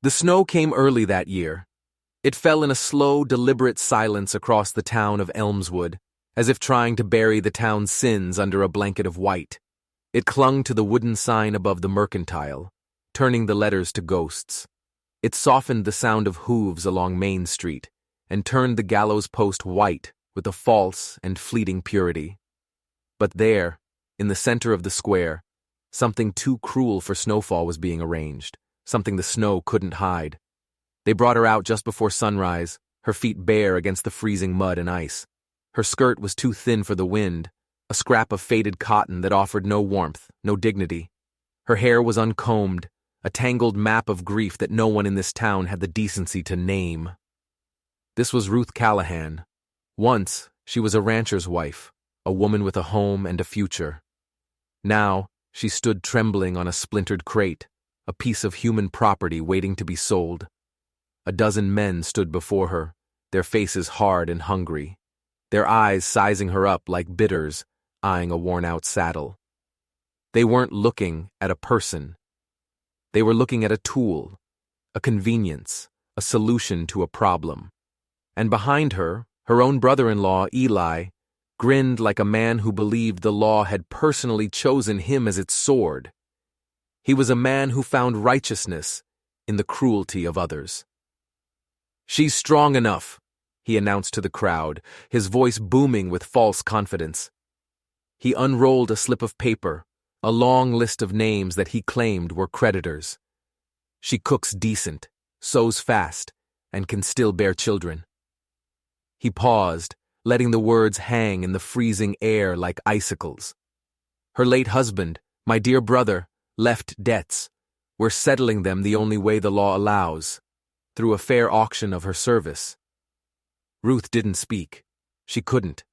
The snow came early that year. It fell in a slow, deliberate silence across the town of Elmswood, as if trying to bury the town's sins under a blanket of white. It clung to the wooden sign above the mercantile, turning the letters to ghosts. It softened the sound of hooves along Main Street, and turned the gallows post white with a false and fleeting purity. But there, in the center of the square, something too cruel for snowfall was being arranged, something the snow couldn't hide. They brought her out just before sunrise, her feet bare against the freezing mud and ice. Her skirt was too thin for the wind, a scrap of faded cotton that offered no warmth, no dignity. Her hair was uncombed, a tangled map of grief that no one in this town had the decency to name. This was Ruth Callahan. Once, she was a rancher's wife, a woman with a home and a future. Now, she stood trembling on a splintered crate, a piece of human property waiting to be sold. A dozen men stood before her, their faces hard and hungry, their eyes sizing her up like bidders eyeing a worn-out saddle. They weren't looking at a person. They were looking at a tool, a convenience, a solution to a problem. And behind her, her own brother-in-law, Eli, grinned like a man who believed the law had personally chosen him as its sword. He was a man who found righteousness in the cruelty of others. "She's strong enough," he announced to the crowd, his voice booming with false confidence. He unrolled a slip of paper, a long list of names that he claimed were creditors. "She cooks decent, sews fast, and can still bear children." He paused, letting the words hang in the freezing air like icicles. "Her late husband, my dear brother, left debts. We're settling them the only way the law allows, through a fair auction of her service." Ruth didn't speak. She couldn't.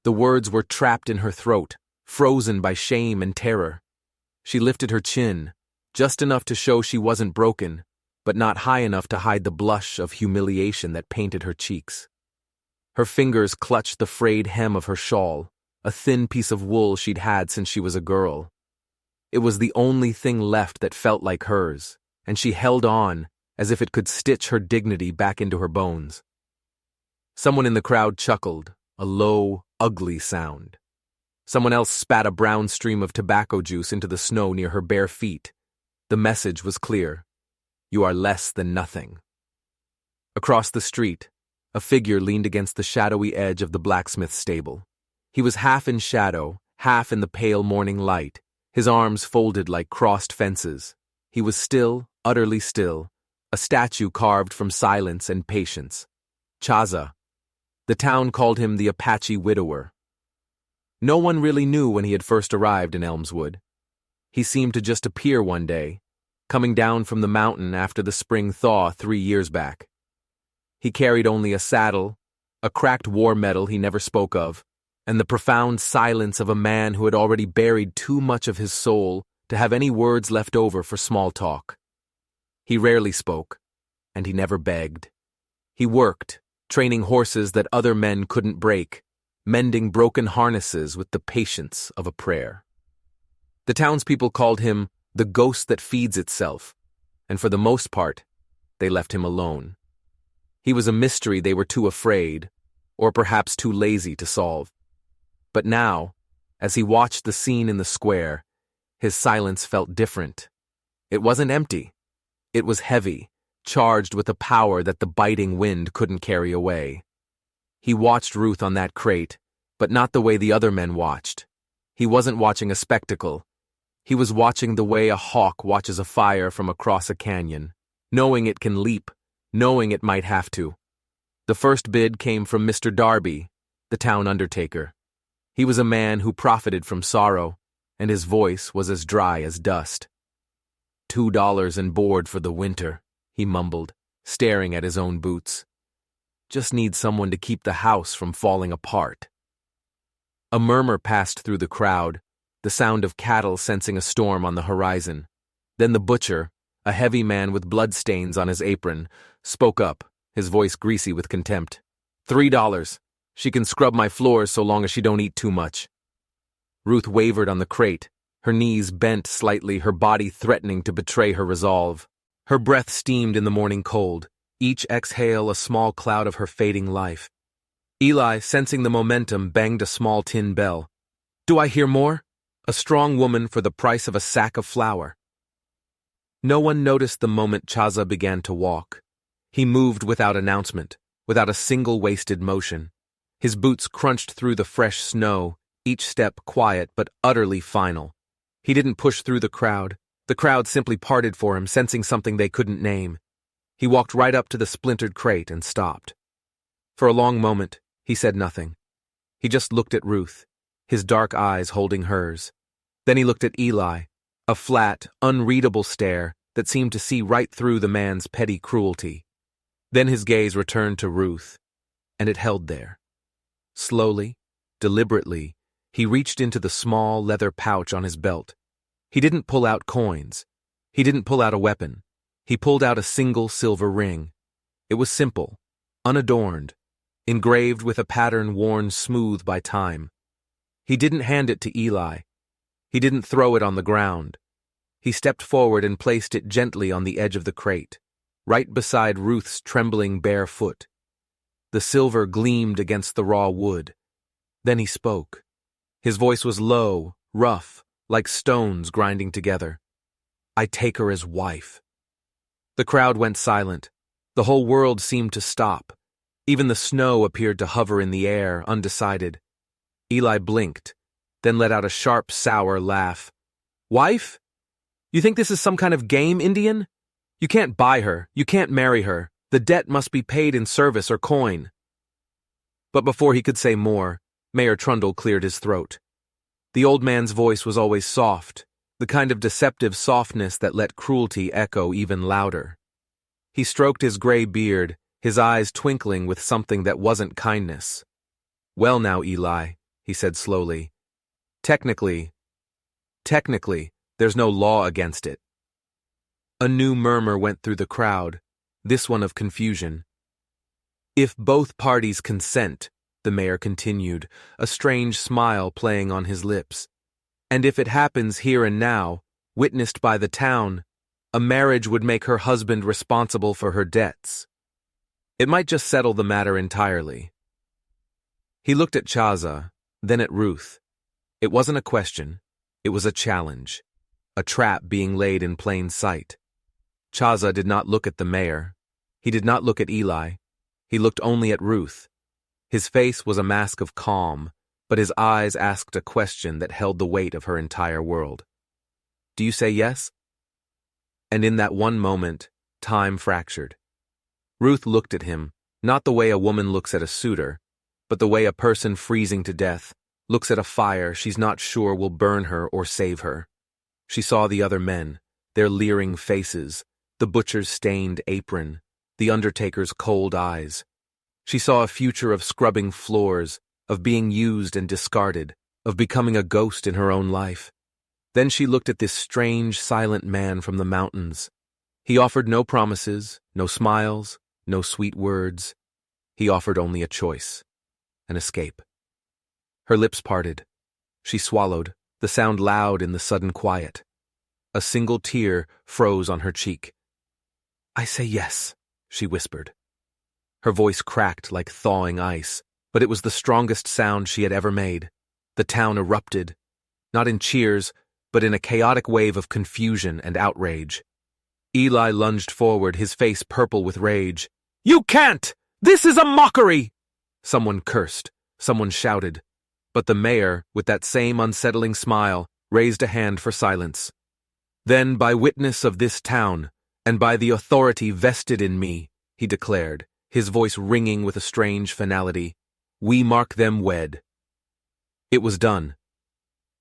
The words were trapped in her throat, frozen by shame and terror. She lifted her chin, just enough to show she wasn't broken, but not high enough to hide the blush of humiliation that painted her cheeks. Her fingers clutched the frayed hem of her shawl, a thin piece of wool she'd had since she was a girl. It was the only thing left that felt like hers, and she held on as if it could stitch her dignity back into her bones. Someone in the crowd chuckled, a low, ugly sound. Someone else spat a brown stream of tobacco juice into the snow near her bare feet. The message was clear. You are less than nothing. Across the street, a figure leaned against the shadowy edge of the blacksmith's stable. He was half in shadow, half in the pale morning light, his arms folded like crossed fences. He was still, utterly still, a statue carved from silence and patience. Chaza. The town called him the Apache widower. No one really knew when he had first arrived in Elmswood. He seemed to just appear one day, coming down from the mountain after the spring thaw 3 years back. He carried only a saddle, a cracked war medal he never spoke of, and the profound silence of a man who had already buried too much of his soul to have any words left over for small talk. He rarely spoke, and he never begged. He worked, training horses that other men couldn't break, mending broken harnesses with the patience of a prayer. The townspeople called him the ghost that feeds itself, and for the most part, they left him alone. He was a mystery they were too afraid, or perhaps too lazy to solve. But now, as he watched the scene in the square, his silence felt different. It wasn't empty. It was heavy, charged with a power that the biting wind couldn't carry away. He watched Ruth on that crate, but not the way the other men watched. He wasn't watching a spectacle. He was watching the way a hawk watches a fire from across a canyon, knowing it can leap, knowing it might have to. The first bid came from Mr. Darby, the town undertaker. He was a man who profited from sorrow, and his voice was as dry as dust. $2 and board for the winter, he mumbled, staring at his own boots. Just need someone to keep the house from falling apart. A murmur passed through the crowd, the sound of cattle sensing a storm on the horizon. Then the butcher, a heavy man with bloodstains on his apron, spoke up, his voice greasy with contempt. $3. She can scrub my floors so long as she don't eat too much. Ruth wavered on the crate, her knees bent slightly, her body threatening to betray her resolve. Her breath steamed in the morning cold, each exhale a small cloud of her fading life. Eli, sensing the momentum, banged a small tin bell. "Do I hear more? A strong woman for the price of a sack of flour." No one noticed the moment Chaza began to walk. He moved without announcement, without a single wasted motion. His boots crunched through the fresh snow, each step quiet but utterly final. He didn't push through the crowd. The crowd simply parted for him, sensing something they couldn't name. He walked right up to the splintered crate and stopped. For a long moment, he said nothing. He just looked at Ruth, his dark eyes holding hers. Then he looked at Eli, a flat, unreadable stare that seemed to see right through the man's petty cruelty. Then his gaze returned to Ruth, and it held there. Slowly, deliberately, he reached into the small leather pouch on his belt. He didn't pull out coins. He didn't pull out a weapon. He pulled out a single silver ring. It was simple, unadorned, engraved with a pattern worn smooth by time. He didn't hand it to Eli. He didn't throw it on the ground. He stepped forward and placed it gently on the edge of the crate, right beside Ruth's trembling bare foot. The silver gleamed against the raw wood. Then he spoke. His voice was low, rough, like stones grinding together. "I take her as wife." The crowd went silent. The whole world seemed to stop. Even the snow appeared to hover in the air, undecided. Eli blinked, then let out a sharp, sour laugh. "Wife? You think this is some kind of game, Indian? You can't buy her. You can't marry her. The debt must be paid in service or coin." But before he could say more, Mayor Trundle cleared his throat. The old man's voice was always soft, the kind of deceptive softness that let cruelty echo even louder. He stroked his gray beard, his eyes twinkling with something that wasn't kindness. "Well now, Eli," he said slowly, Technically, there's no law against it." A new murmur went through the crowd, this one of confusion. "If both parties consent," the mayor continued, a strange smile playing on his lips, "and if it happens here and now, witnessed by the town, a marriage would make her husband responsible for her debts. It might just settle the matter entirely." He looked at Chaza, then at Ruth. It wasn't a question, it was a challenge, a trap being laid in plain sight. Chaza did not look at the mayor. He did not look at Eli. He looked only at Ruth. His face was a mask of calm, but his eyes asked a question that held the weight of her entire world. "Do you say yes?" And in that one moment, time fractured. Ruth looked at him, not the way a woman looks at a suitor, but the way a person freezing to death looks at a fire she's not sure will burn her or save her. She saw the other men, their leering faces, the butcher's stained apron, the undertaker's cold eyes. She saw a future of scrubbing floors, of being used and discarded, of becoming a ghost in her own life. Then she looked at this strange, silent man from the mountains. He offered no promises, no smiles, no sweet words. He offered only a choice, an escape. Her lips parted. She swallowed, the sound loud in the sudden quiet. A single tear froze on her cheek. "I say yes," she whispered. Her voice cracked like thawing ice, but it was the strongest sound she had ever made. The town erupted, not in cheers, but in a chaotic wave of confusion and outrage. Eli lunged forward, his face purple with rage. "You can't! This is a mockery!" Someone cursed, someone shouted. But the mayor, with that same unsettling smile, raised a hand for silence. "Then, by witness of this town, and by the authority vested in me," he declared, his voice ringing with a strange finality, "we mark them wed." It was done.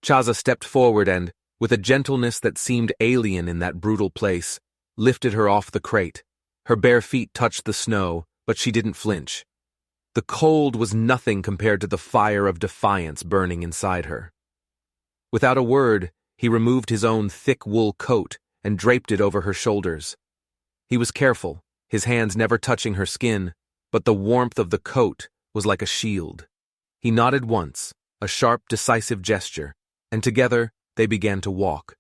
Chaza stepped forward and, with a gentleness that seemed alien in that brutal place, lifted her off the crate. Her bare feet touched the snow, but she didn't flinch. The cold was nothing compared to the fire of defiance burning inside her. Without a word, he removed his own thick wool coat and draped it over her shoulders. He was careful, his hands never touching her skin, but the warmth of the coat was like a shield. He nodded once, a sharp, decisive gesture, and together they began to walk.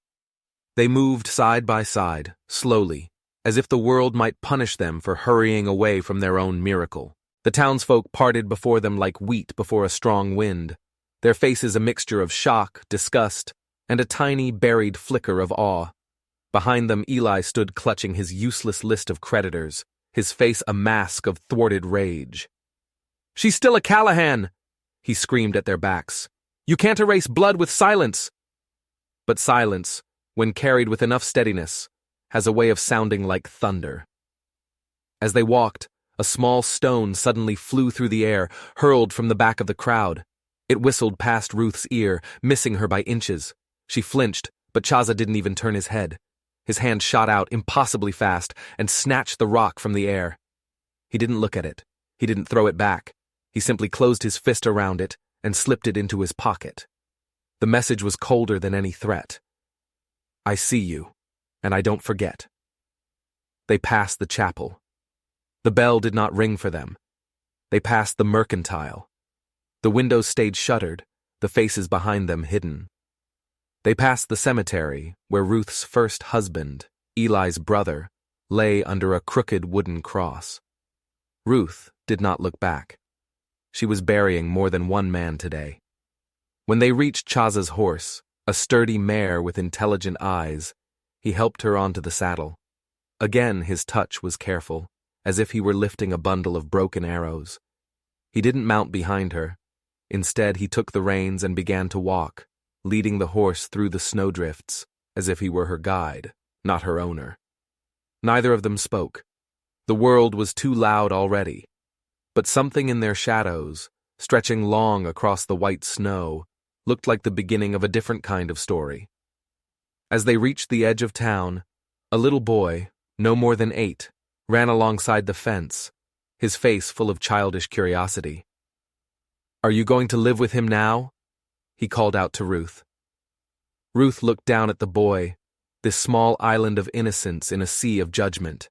They moved side by side, slowly, as if the world might punish them for hurrying away from their own miracle. The townsfolk parted before them like wheat before a strong wind, their faces a mixture of shock, disgust, and a tiny, buried flicker of awe. Behind them, Eli stood clutching his useless list of creditors, his face a mask of thwarted rage. "She's still a Callahan!" he screamed at their backs. "You can't erase blood with silence!" But silence, when carried with enough steadiness, has a way of sounding like thunder. As they walked, a small stone suddenly flew through the air, hurled from the back of the crowd. It whistled past Ruth's ear, missing her by inches. She flinched, but Chaza didn't even turn his head. His hand shot out impossibly fast and snatched the rock from the air. He didn't look at it. He didn't throw it back. He simply closed his fist around it and slipped it into his pocket. The message was colder than any threat. "I see you, and I don't forget." They passed the chapel. The bell did not ring for them. They passed the mercantile. The windows stayed shuttered, the faces behind them hidden. They passed the cemetery, where Ruth's first husband, Eli's brother, lay under a crooked wooden cross. Ruth did not look back. She was burying more than one man today. When they reached Chaza's horse, a sturdy mare with intelligent eyes, he helped her onto the saddle. Again his touch was careful, as if he were lifting a bundle of broken arrows. He didn't mount behind her. Instead, he took the reins and began to walk, leading the horse through the snowdrifts, as if he were her guide, not her owner. Neither of them spoke. The world was too loud already. But something in their shadows, stretching long across the white snow, looked like the beginning of a different kind of story. As they reached the edge of town, a little boy, no more than 8, ran alongside the fence, his face full of childish curiosity. "Are you going to live with him now?" he called out to Ruth. Ruth looked down at the boy, this small island of innocence in a sea of judgment.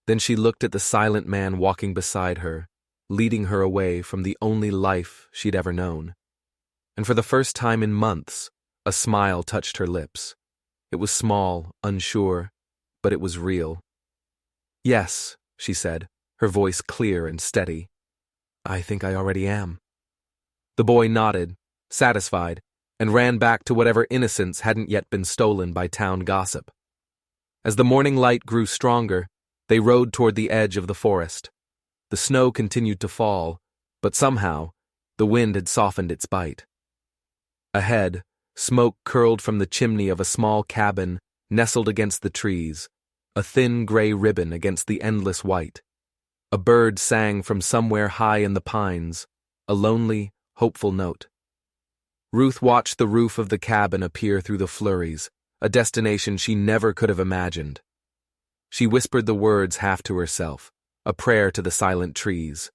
Then she looked at the silent man walking beside her, leading her away from the only life she'd ever known. And for the first time in months, a smile touched her lips. It was small, unsure, but it was real. "Yes," she said, her voice clear and steady. "I think I already am." The boy nodded, satisfied, and ran back to whatever innocence hadn't yet been stolen by town gossip. As the morning light grew stronger, they rode toward the edge of the forest. The snow continued to fall, but somehow, the wind had softened its bite. Ahead, smoke curled from the chimney of a small cabin nestled against the trees, a thin gray ribbon against the endless white. A bird sang from somewhere high in the pines, a lonely, hopeful note. Ruth watched the roof of the cabin appear through the flurries, a destination she never could have imagined. She whispered the words half to herself, a prayer to the silent trees.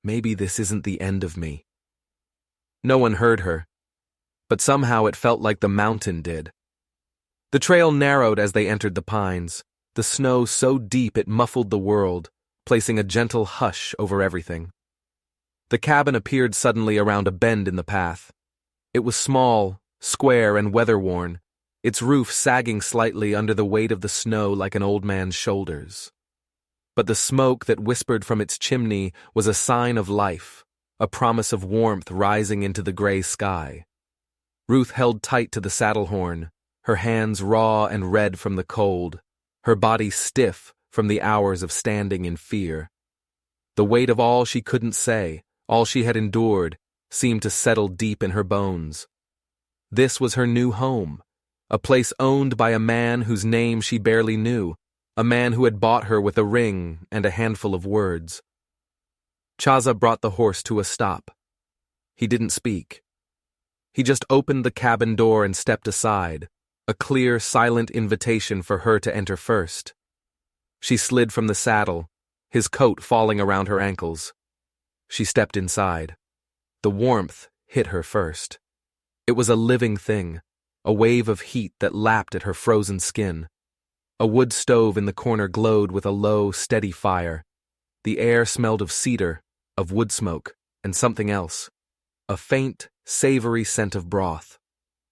"Maybe this isn't the end of me." No one heard her, but somehow it felt like the mountain did. The trail narrowed as they entered the pines, the snow so deep it muffled the world, placing a gentle hush over everything. The cabin appeared suddenly around a bend in the path. It was small, square, and weather-worn, its roof sagging slightly under the weight of the snow like an old man's shoulders. But the smoke that whispered from its chimney was a sign of life, a promise of warmth rising into the gray sky. Ruth held tight to the saddle horn, her hands raw and red from the cold, her body stiff from the hours of standing in fear. The weight of all she couldn't say, all she had endured, seemed to settle deep in her bones. This was her new home, a place owned by a man whose name she barely knew, a man who had bought her with a ring and a handful of words. Chaza brought the horse to a stop. He didn't speak. He just opened the cabin door and stepped aside, a clear, silent invitation for her to enter first. She slid from the saddle, his coat falling around her ankles. She stepped inside. The warmth hit her first. It was a living thing, a wave of heat that lapped at her frozen skin. A wood stove in the corner glowed with a low, steady fire. The air smelled of cedar, of wood smoke, and something else. A faint, savory scent of broth.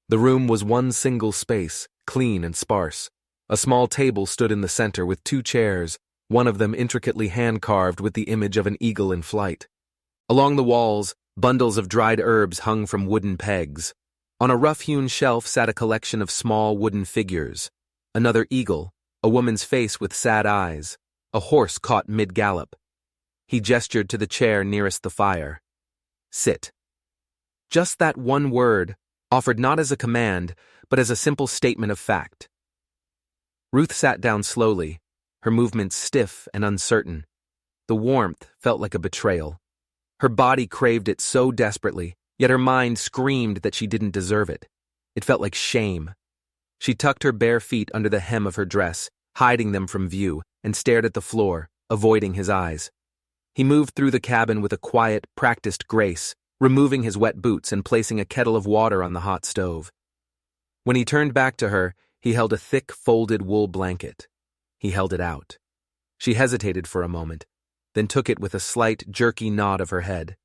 The room was one single space, clean and sparse, A small table stood in the center with 2 chairs, one of them intricately hand-carved with the image of an eagle in flight. Along the walls, bundles of dried herbs hung from wooden pegs. On a rough-hewn shelf sat a collection of small wooden figures. Another eagle, a woman's face with sad eyes, a horse caught mid-gallop. He gestured to the chair nearest the fire. "Sit." Just that one word, offered not as a command, but as a simple statement of fact. Ruth sat down slowly, her movements stiff and uncertain. The warmth felt like a betrayal. Her body craved it so desperately, yet her mind screamed that she didn't deserve it. It felt like shame. She tucked her bare feet under the hem of her dress, hiding them from view, and stared at the floor, avoiding his eyes. He moved through the cabin with a quiet, practiced grace, removing his wet boots and placing a kettle of water on the hot stove. When he turned back to her, he held a thick, folded wool blanket. He held it out. She hesitated for a moment, then took it with a slight, jerky nod of her head.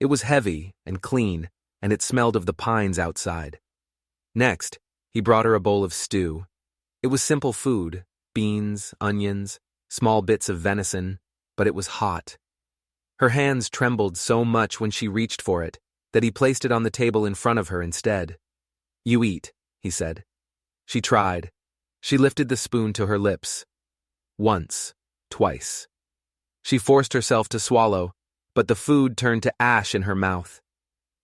It was heavy and clean, and it smelled of the pines outside. Next, he brought her a bowl of stew. It was simple food, beans, onions, small bits of venison, but it was hot. Her hands trembled so much when she reached for it that he placed it on the table in front of her instead. "You eat," he said. She tried. She lifted the spoon to her lips. Once, twice. She forced herself to swallow, but the food turned to ash in her mouth.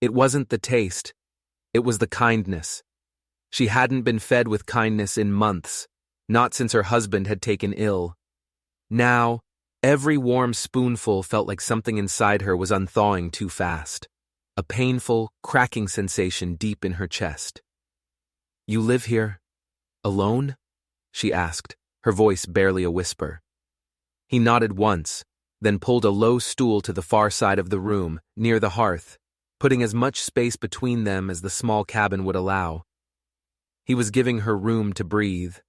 It wasn't the taste. It was the kindness. She hadn't been fed with kindness in months, not since her husband had taken ill. Now, every warm spoonful felt like something inside her was unthawing too fast. A painful, cracking sensation deep in her chest. "You live here? Alone?" she asked, her voice barely a whisper. He nodded once, then pulled a low stool to the far side of the room, near the hearth, putting as much space between them as the small cabin would allow. He was giving her room to breathe.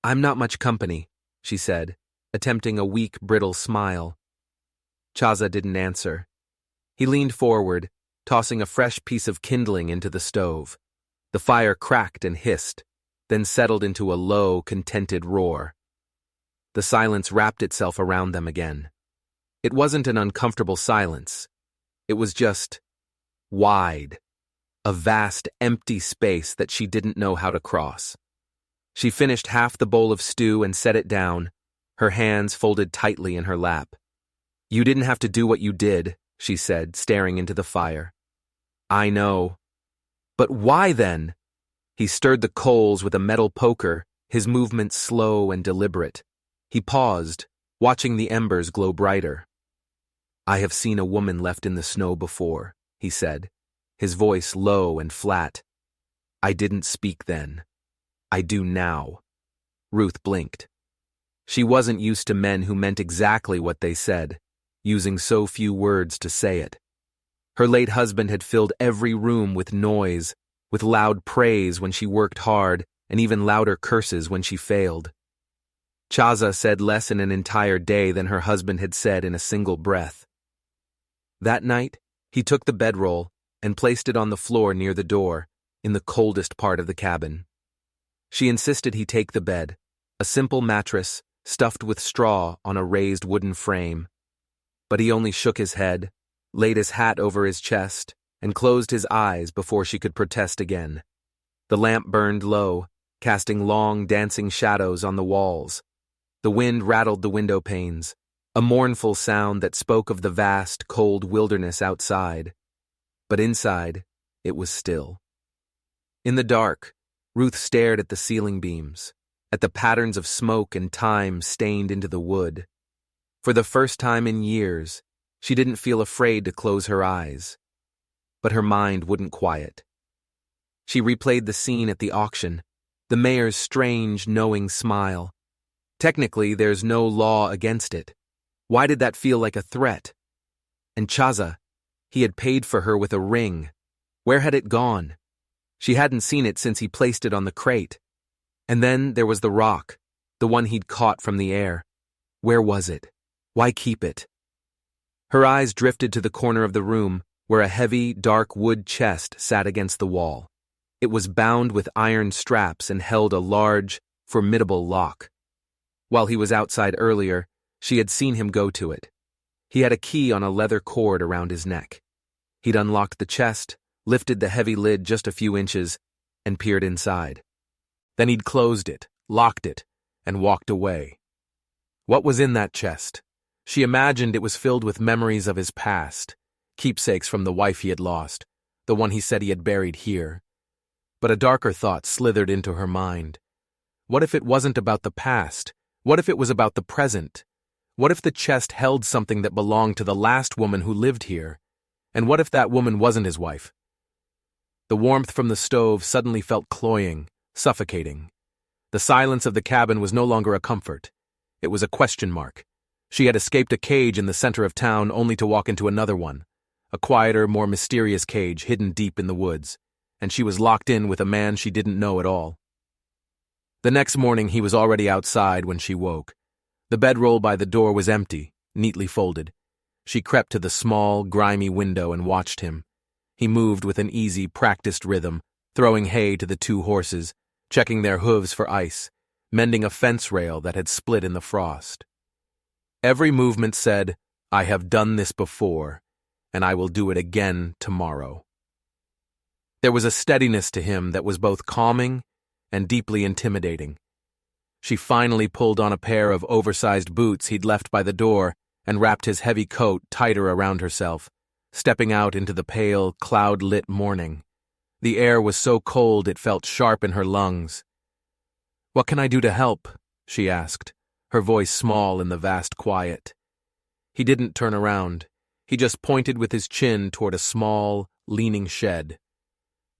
"I'm not much company," she said, attempting a weak, brittle smile. Chaza didn't answer. He leaned forward, tossing a fresh piece of kindling into the stove. The fire cracked and hissed, then settled into a low, contented roar. The silence wrapped itself around them again. It wasn't an uncomfortable silence. It was just wide. A vast, empty space that she didn't know how to cross. She finished half the bowl of stew and set it down, her hands folded tightly in her lap. "You didn't have to do what you did," she said, staring into the fire. "I know. But why then?" He stirred the coals with a metal poker, his movements slow and deliberate. He paused, watching the embers glow brighter. "I have seen a woman left in the snow before," he said, his voice low and flat. "I didn't speak then. I do now." Ruth blinked. She wasn't used to men who meant exactly what they said, using so few words to say it. Her late husband had filled every room with noise, with loud praise when she worked hard, and even louder curses when she failed. Chaza said less in an entire day than her husband had said in a single breath. That night, he took the bedroll and placed it on the floor near the door, in the coldest part of the cabin. She insisted he take the bed, a simple mattress stuffed with straw on a raised wooden frame. But he only shook his head, laid his hat over his chest, and closed his eyes before she could protest again. The lamp burned low, casting long, dancing shadows on the walls. The wind rattled the window panes, a mournful sound that spoke of the vast, cold wilderness outside. But inside, it was still. In the dark, Ruth stared at the ceiling beams, at the patterns of smoke and time stained into the wood. For the first time in years, she didn't feel afraid to close her eyes. But her mind wouldn't quiet. She replayed the scene at the auction, the mayor's strange, knowing smile. Technically, there's no law against it. Why did that feel like a threat? And Chaza, he had paid for her with a ring. Where had it gone? She hadn't seen it since he placed it on the crate. And then there was the rock, the one he'd caught from the air. Where was it? Why keep it? Her eyes drifted to the corner of the room, where a heavy, dark wood chest sat against the wall. It was bound with iron straps and held a large, formidable lock. While he was outside earlier, she had seen him go to it. He had a key on a leather cord around his neck. He'd unlocked the chest, lifted the heavy lid just a few inches, and peered inside. Then he'd closed it, locked it, and walked away. What was in that chest? She imagined it was filled with memories of his past, keepsakes from the wife he had lost, the one he said he had buried here. But a darker thought slithered into her mind. What if it wasn't about the past? What if it was about the present? What if the chest held something that belonged to the last woman who lived here? And what if that woman wasn't his wife? The warmth from the stove suddenly felt cloying, suffocating. The silence of the cabin was no longer a comfort. It was a question mark. She had escaped a cage in the center of town only to walk into another one, a quieter, more mysterious cage hidden deep in the woods, and she was locked in with a man she didn't know at all. The next morning he was already outside when she woke. The bedroll by the door was empty, neatly folded. She crept to the small, grimy window and watched him. He moved with an easy, practiced rhythm, throwing hay to the two horses, checking their hooves for ice, mending a fence rail that had split in the frost. Every movement said, "I have done this before, and I will do it again tomorrow." There was a steadiness to him that was both calming and deeply intimidating. She finally pulled on a pair of oversized boots he'd left by the door and wrapped his heavy coat tighter around herself, stepping out into the pale, cloud-lit morning. The air was so cold it felt sharp in her lungs. "What can I do to help?" she asked, her voice small in the vast quiet. He didn't turn around. He just pointed with his chin toward a small, leaning shed.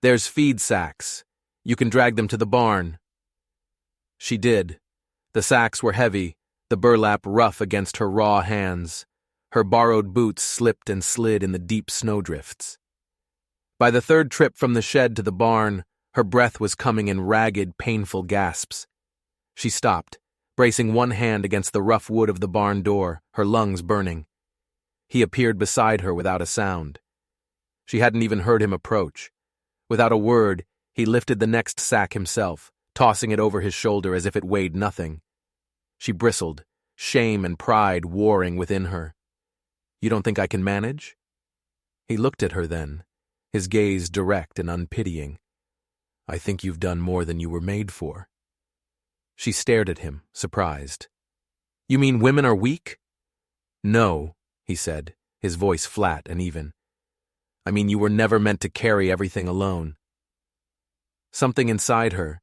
"There's feed sacks. You can drag them to the barn." She did. The sacks were heavy, the burlap rough against her raw hands. Her borrowed boots slipped and slid in the deep snowdrifts. By the third trip from the shed to the barn, her breath was coming in ragged, painful gasps. She stopped, bracing one hand against the rough wood of the barn door, her lungs burning. He appeared beside her without a sound. She hadn't even heard him approach. Without a word, he lifted the next sack himself, tossing it over his shoulder as if it weighed nothing. She bristled, shame and pride warring within her. "You don't think I can manage?" He looked at her then, his gaze direct and unpitying. "I think you've done more than you were made for." She stared at him, surprised. "You mean women are weak?" "No," he said, his voice flat and even. "I mean you were never meant to carry everything alone." Something inside her,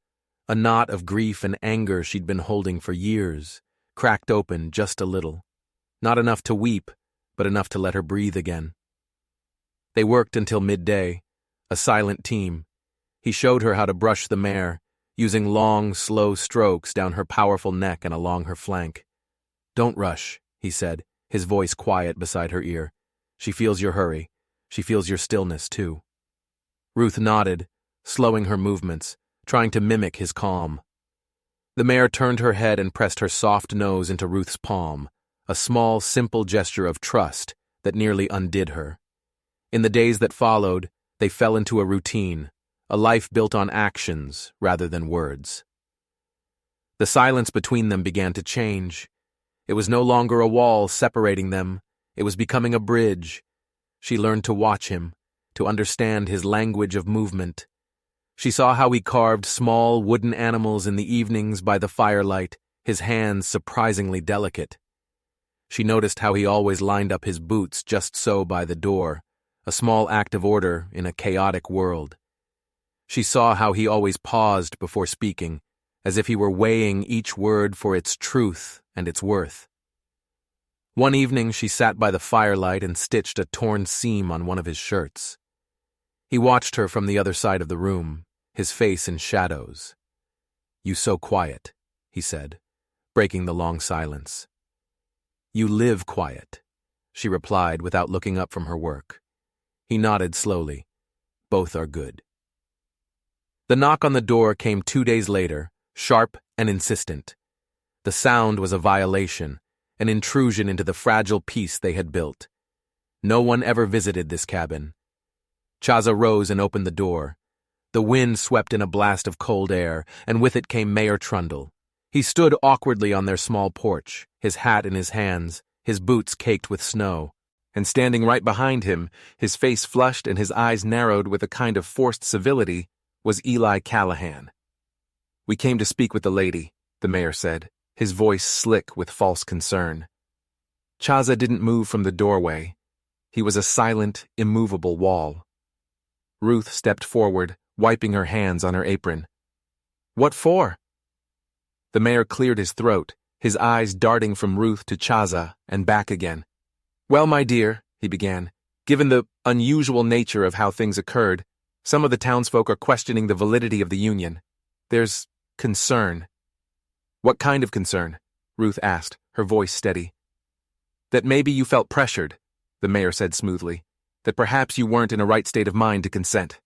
a knot of grief and anger she'd been holding for years, cracked open just a little. Not enough to weep, but enough to let her breathe again. They worked until midday, a silent team. He showed her how to brush the mare, using long, slow strokes down her powerful neck and along her flank. "Don't rush," he said, his voice quiet beside her ear. "She feels your hurry. She feels your stillness, too." Ruth nodded, slowing her movements, trying to mimic his calm. The mare turned her head and pressed her soft nose into Ruth's palm, a small, simple gesture of trust that nearly undid her. In the days that followed, they fell into a routine, a life built on actions rather than words. The silence between them began to change. It was no longer a wall separating them. It was becoming a bridge. She learned to watch him, to understand his language of movement. She saw how he carved small wooden animals in the evenings by the firelight, his hands surprisingly delicate. She noticed how he always lined up his boots just so by the door, a small act of order in a chaotic world. She saw how he always paused before speaking, as if he were weighing each word for its truth and its worth. One evening she sat by the firelight and stitched a torn seam on one of his shirts. He watched her from the other side of the room, his face in shadows. "You so quiet," he said, breaking the long silence. "You live quiet," she replied without looking up from her work. He nodded slowly. "Both are good." The knock on the door came 2 days later, sharp and insistent. The sound was a violation, an intrusion into the fragile peace they had built. No one ever visited this cabin. Chaza rose and opened the door. The wind swept in a blast of cold air, and with it came Mayor Trundle, He stood awkwardly on their small porch, his hat in his hands, his boots caked with snow, and standing right behind him, his face flushed and his eyes narrowed with a kind of forced civility, was Eli Callahan. "We came to speak with the lady," the mayor said, his voice slick with false concern. Chaza didn't move from the doorway. He was a silent, immovable wall. Ruth stepped forward, wiping her hands on her apron. "What for?" The mayor cleared his throat, his eyes darting from Ruth to Chaza and back again. "Well, my dear," he began, "given the unusual nature of how things occurred, some of the townsfolk are questioning the validity of the union. There's concern." "What kind of concern?" Ruth asked, her voice steady. "That maybe you felt pressured," the mayor said smoothly, "that perhaps you weren't in a right state of mind to consent.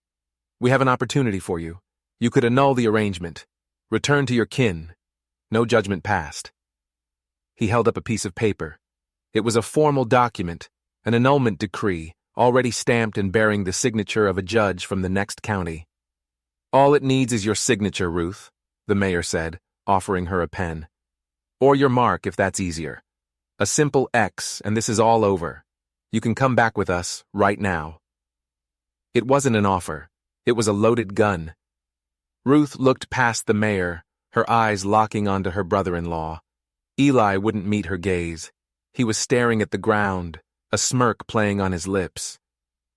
We have an opportunity for you. You could annul the arrangement. Return to your kin. No judgment passed." He held up a piece of paper. It was a formal document, an annulment decree, already stamped and bearing the signature of a judge from the next county. "All it needs is your signature, Ruth," the mayor said, offering her a pen. "Or your mark, if that's easier. A simple X, and this is all over. You can come back with us, right now." It wasn't an offer. It was a loaded gun. Ruth looked past the mayor, her eyes locking onto her brother-in-law. Eli wouldn't meet her gaze. He was staring at the ground, a smirk playing on his lips.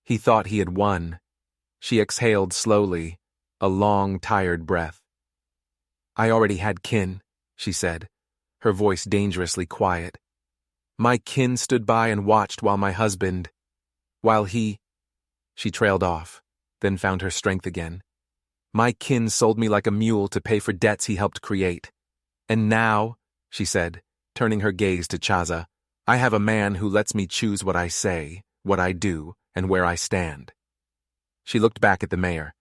He thought he had won. She exhaled slowly, a long, tired breath. "I already had kin," she said, her voice dangerously quiet. "My kin stood by and watched while he—" She trailed off, then found her strength again. "My kin sold me like a mule to pay for debts he helped create. And now," she said, turning her gaze to Chaza, "I have a man who lets me choose what I say, what I do, and where I stand." She looked back at the mayor.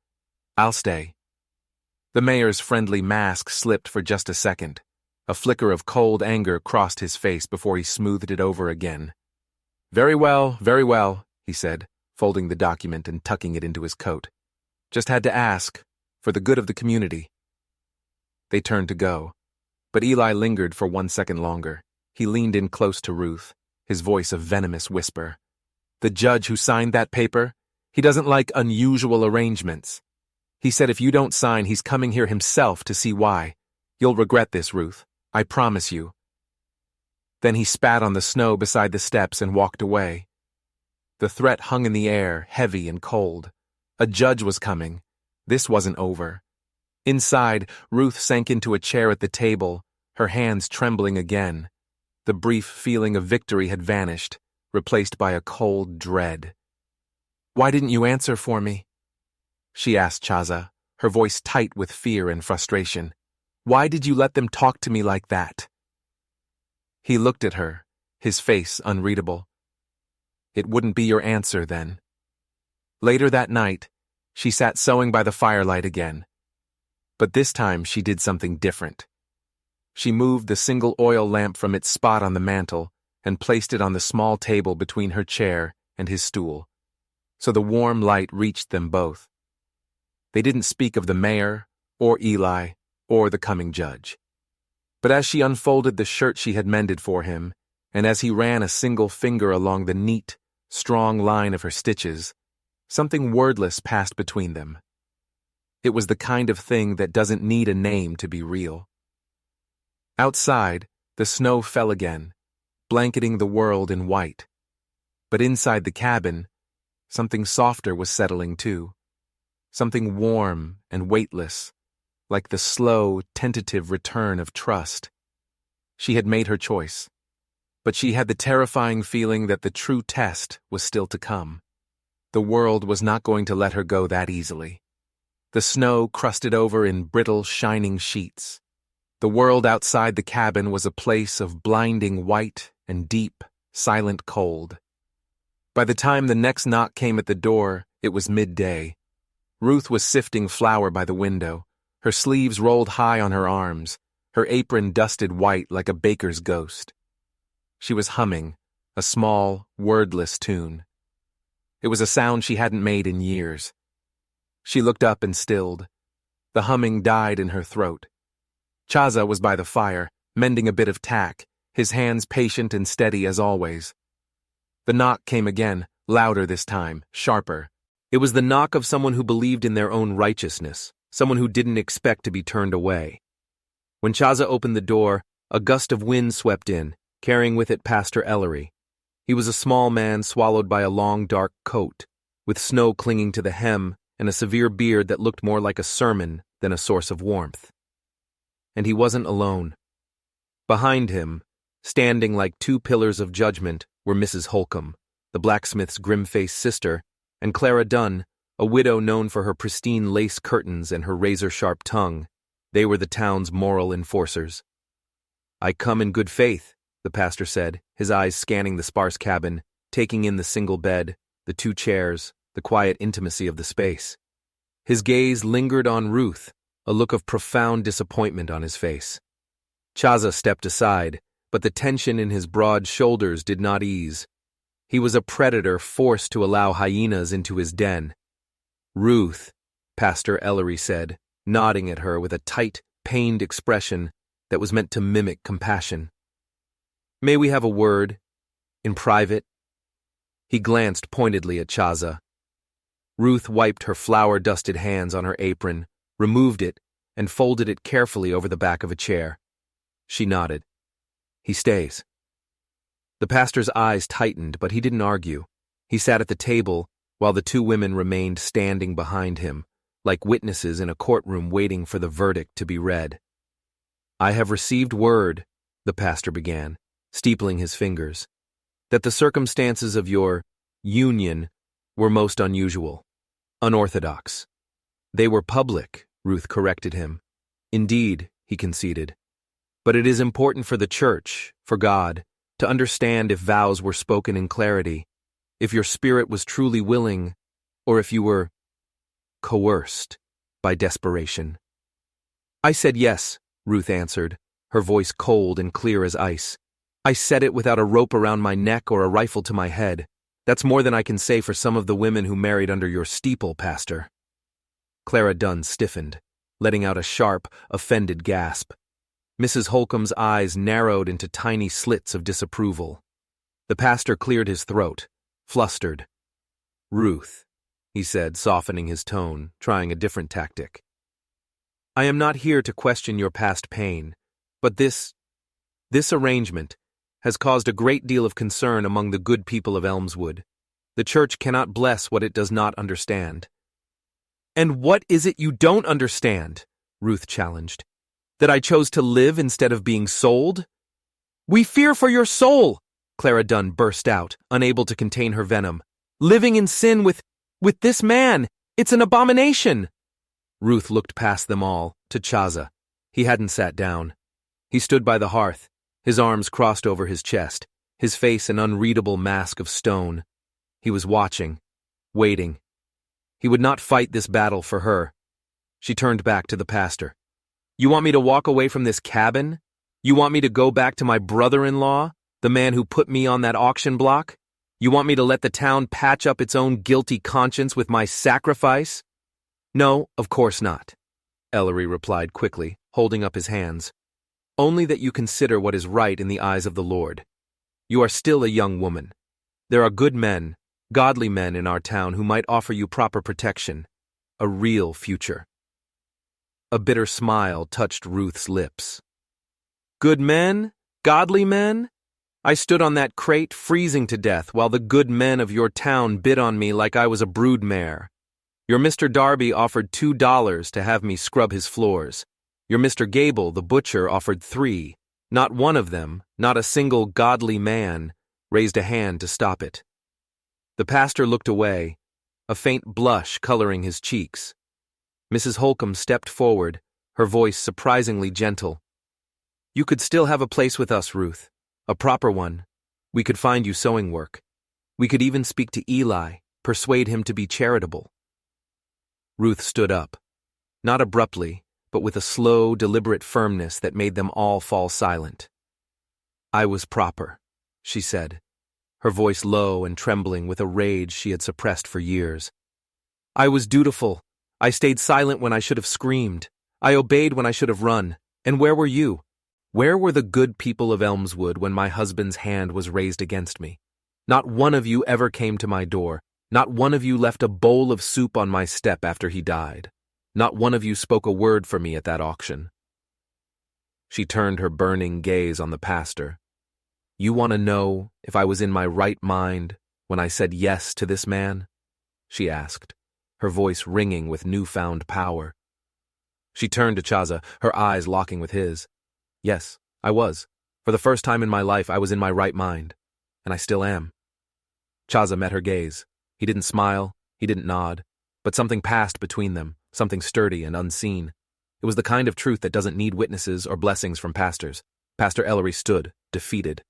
"I'll stay." The mayor's friendly mask slipped for just a second. A flicker of cold anger crossed his face before he smoothed it over again. Very well, he said, folding the document and tucking it into his coat. "Just had to ask, for the good of the community." They turned to go, but Eli lingered for 1 second longer. He leaned in close to Ruth, his voice a venomous whisper. "The judge who signed that paper, he doesn't like unusual arrangements. He said if you don't sign, he's coming here himself to see why. You'll regret this, Ruth. I promise you." Then he spat on the snow beside the steps and walked away. The threat hung in the air, heavy and cold. A judge was coming. This wasn't over. Inside, Ruth sank into a chair at the table, her hands trembling again. The brief feeling of victory had vanished, replaced by a cold dread. "Why didn't you answer for me?" she asked Chaza, her voice tight with fear and frustration. "Why did you let them talk to me like that?" He looked at her, his face unreadable. "It wouldn't be your answer, then." Later that night, she sat sewing by the firelight again. But this time she did something different. She moved the single oil lamp from its spot on the mantel and placed it on the small table between her chair and his stool, so the warm light reached them both. They didn't speak of the mayor, or Eli, or the coming judge. But as she unfolded the shirt she had mended for him, and as he ran a single finger along the neat, strong line of her stitches, something wordless passed between them. It was the kind of thing that doesn't need a name to be real. Outside, the snow fell again, blanketing the world in white. But inside the cabin, something softer was settling too. Something warm and weightless, like the slow, tentative return of trust. She had made her choice, but she had the terrifying feeling that the true test was still to come. The world was not going to let her go that easily. The snow crusted over in brittle, shining sheets. The world outside the cabin was a place of blinding white and deep, silent cold. By the time the next knock came at the door, it was midday. Ruth was sifting flour by the window, her sleeves rolled high on her arms, her apron dusted white like a baker's ghost. She was humming, a small, wordless tune. It was a sound she hadn't made in years. She looked up and stilled. The humming died in her throat. Chaza was by the fire, mending a bit of tack, his hands patient and steady as always. The knock came again, louder this time, sharper. It was the knock of someone who believed in their own righteousness, someone who didn't expect to be turned away. When Chaza opened the door, a gust of wind swept in, carrying with it Pastor Ellery. He was a small man swallowed by a long dark coat, with snow clinging to the hem and a severe beard that looked more like a sermon than a source of warmth. And he wasn't alone. Behind him, standing like two pillars of judgment, were Mrs. Holcomb, the blacksmith's grim-faced sister, and Clara Dunn, a widow known for her pristine lace curtains and her razor-sharp tongue. They were the town's moral enforcers. "I come in good faith," the pastor said, his eyes scanning the sparse cabin, taking in the single bed, the two chairs, the quiet intimacy of the space. His gaze lingered on Ruth, a look of profound disappointment on his face. Chaza stepped aside, but the tension in his broad shoulders did not ease. He was a predator forced to allow hyenas into his den. "Ruth," Pastor Ellery said, nodding at her with a tight, pained expression that was meant to mimic compassion. "May we have a word? In private?" He glanced pointedly at Chaza. Ruth wiped her flour-dusted hands on her apron, removed it, and folded it carefully over the back of a chair. She nodded. "He stays." The pastor's eyes tightened, but he didn't argue. He sat at the table, while the two women remained standing behind him, like witnesses in a courtroom waiting for the verdict to be read. "I have received word," the pastor began, steepling his fingers, "that the circumstances of your union were most unusual, unorthodox." "They were public," Ruth corrected him. "Indeed," he conceded. "But it is important for the church, for God, to understand if vows were spoken in clarity, if your spirit was truly willing, or if you were coerced by desperation." "I said yes," Ruth answered, her voice cold and clear as ice. "I said it without a rope around my neck or a rifle to my head. That's more than I can say for some of the women who married under your steeple, Pastor." Clara Dunn stiffened, letting out a sharp, offended gasp. Mrs. Holcomb's eyes narrowed into tiny slits of disapproval. The pastor cleared his throat, flustered. "Ruth," he said, softening his tone, trying a different tactic. "I am not here to question your past pain, but this arrangement has caused a great deal of concern among the good people of Elmswood. The church cannot bless what it does not understand." "And what is it you don't understand?" Ruth challenged. "That I chose to live instead of being sold?" "We fear for your soul," Clara Dunn burst out, unable to contain her venom. "Living in sin with this man, it's an abomination." Ruth looked past them all, to Chaza. He hadn't sat down. He stood by the hearth, his arms crossed over his chest, his face an unreadable mask of stone. He was watching, waiting. He would not fight this battle for her. She turned back to the pastor. "You want me to walk away from this cabin? You want me to go back to my brother-in-law, the man who put me on that auction block? You want me to let the town patch up its own guilty conscience with my sacrifice?" "No, of course not," Ellery replied quickly, holding up his hands. "Only that you consider what is right in the eyes of the Lord. You are still a young woman. There are good men, godly men in our town who might offer you proper protection, a real future." A bitter smile touched Ruth's lips. "Good men? Godly men? I stood on that crate freezing to death while the good men of your town bid on me like I was a brood mare. Your Mr. Darby offered $2 to have me scrub his floors. Your Mr. Gable, the butcher, offered $3. Not one of them, not a single godly man, raised a hand to stop it." The pastor looked away, a faint blush coloring his cheeks. Mrs. Holcomb stepped forward, her voice surprisingly gentle. "You could still have a place with us, Ruth, a proper one. We could find you sewing work. We could even speak to Eli, persuade him to be charitable." Ruth stood up, not abruptly, but with a slow, deliberate firmness that made them all fall silent. "I was proper," she said, her voice low and trembling with a rage she had suppressed for years. "I was dutiful. I stayed silent when I should have screamed. I obeyed when I should have run. And where were you? Where were the good people of Elmswood when my husband's hand was raised against me? Not one of you ever came to my door. Not one of you left a bowl of soup on my step after he died. Not one of you spoke a word for me at that auction. She turned her burning gaze on the pastor. You want to know if I was in my right mind when I said yes to this man? She asked, her voice ringing with newfound power. She turned to Chaza, her eyes locking with his. Yes, I was. For the first time in my life, I was in my right mind. And I still am. Chaza met her gaze. He didn't smile, he didn't nod, but something passed between them, something sturdy and unseen. It was the kind of truth that doesn't need witnesses or blessings from pastors. Pastor Ellery stood, defeated.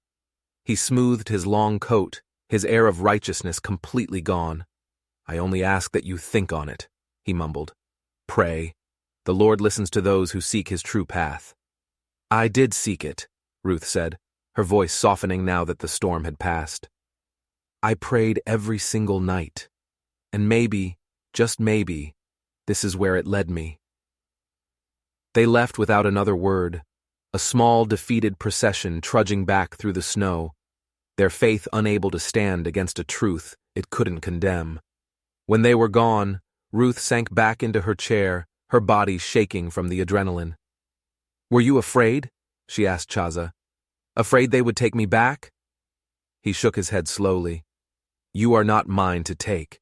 He smoothed his long coat, his air of righteousness completely gone. I only ask that you think on it, he mumbled. Pray. The Lord listens to those who seek his true path. I did seek it, Ruth said, her voice softening now that the storm had passed. I prayed every single night. And maybe, just maybe, this is where it led me. They left without another word, a small, defeated procession trudging back through the snow, their faith unable to stand against a truth it couldn't condemn. When they were gone, Ruth sank back into her chair, her body shaking from the adrenaline. Were you afraid? She asked Chaza. Afraid they would take me back? He shook his head slowly. You are not mine to take.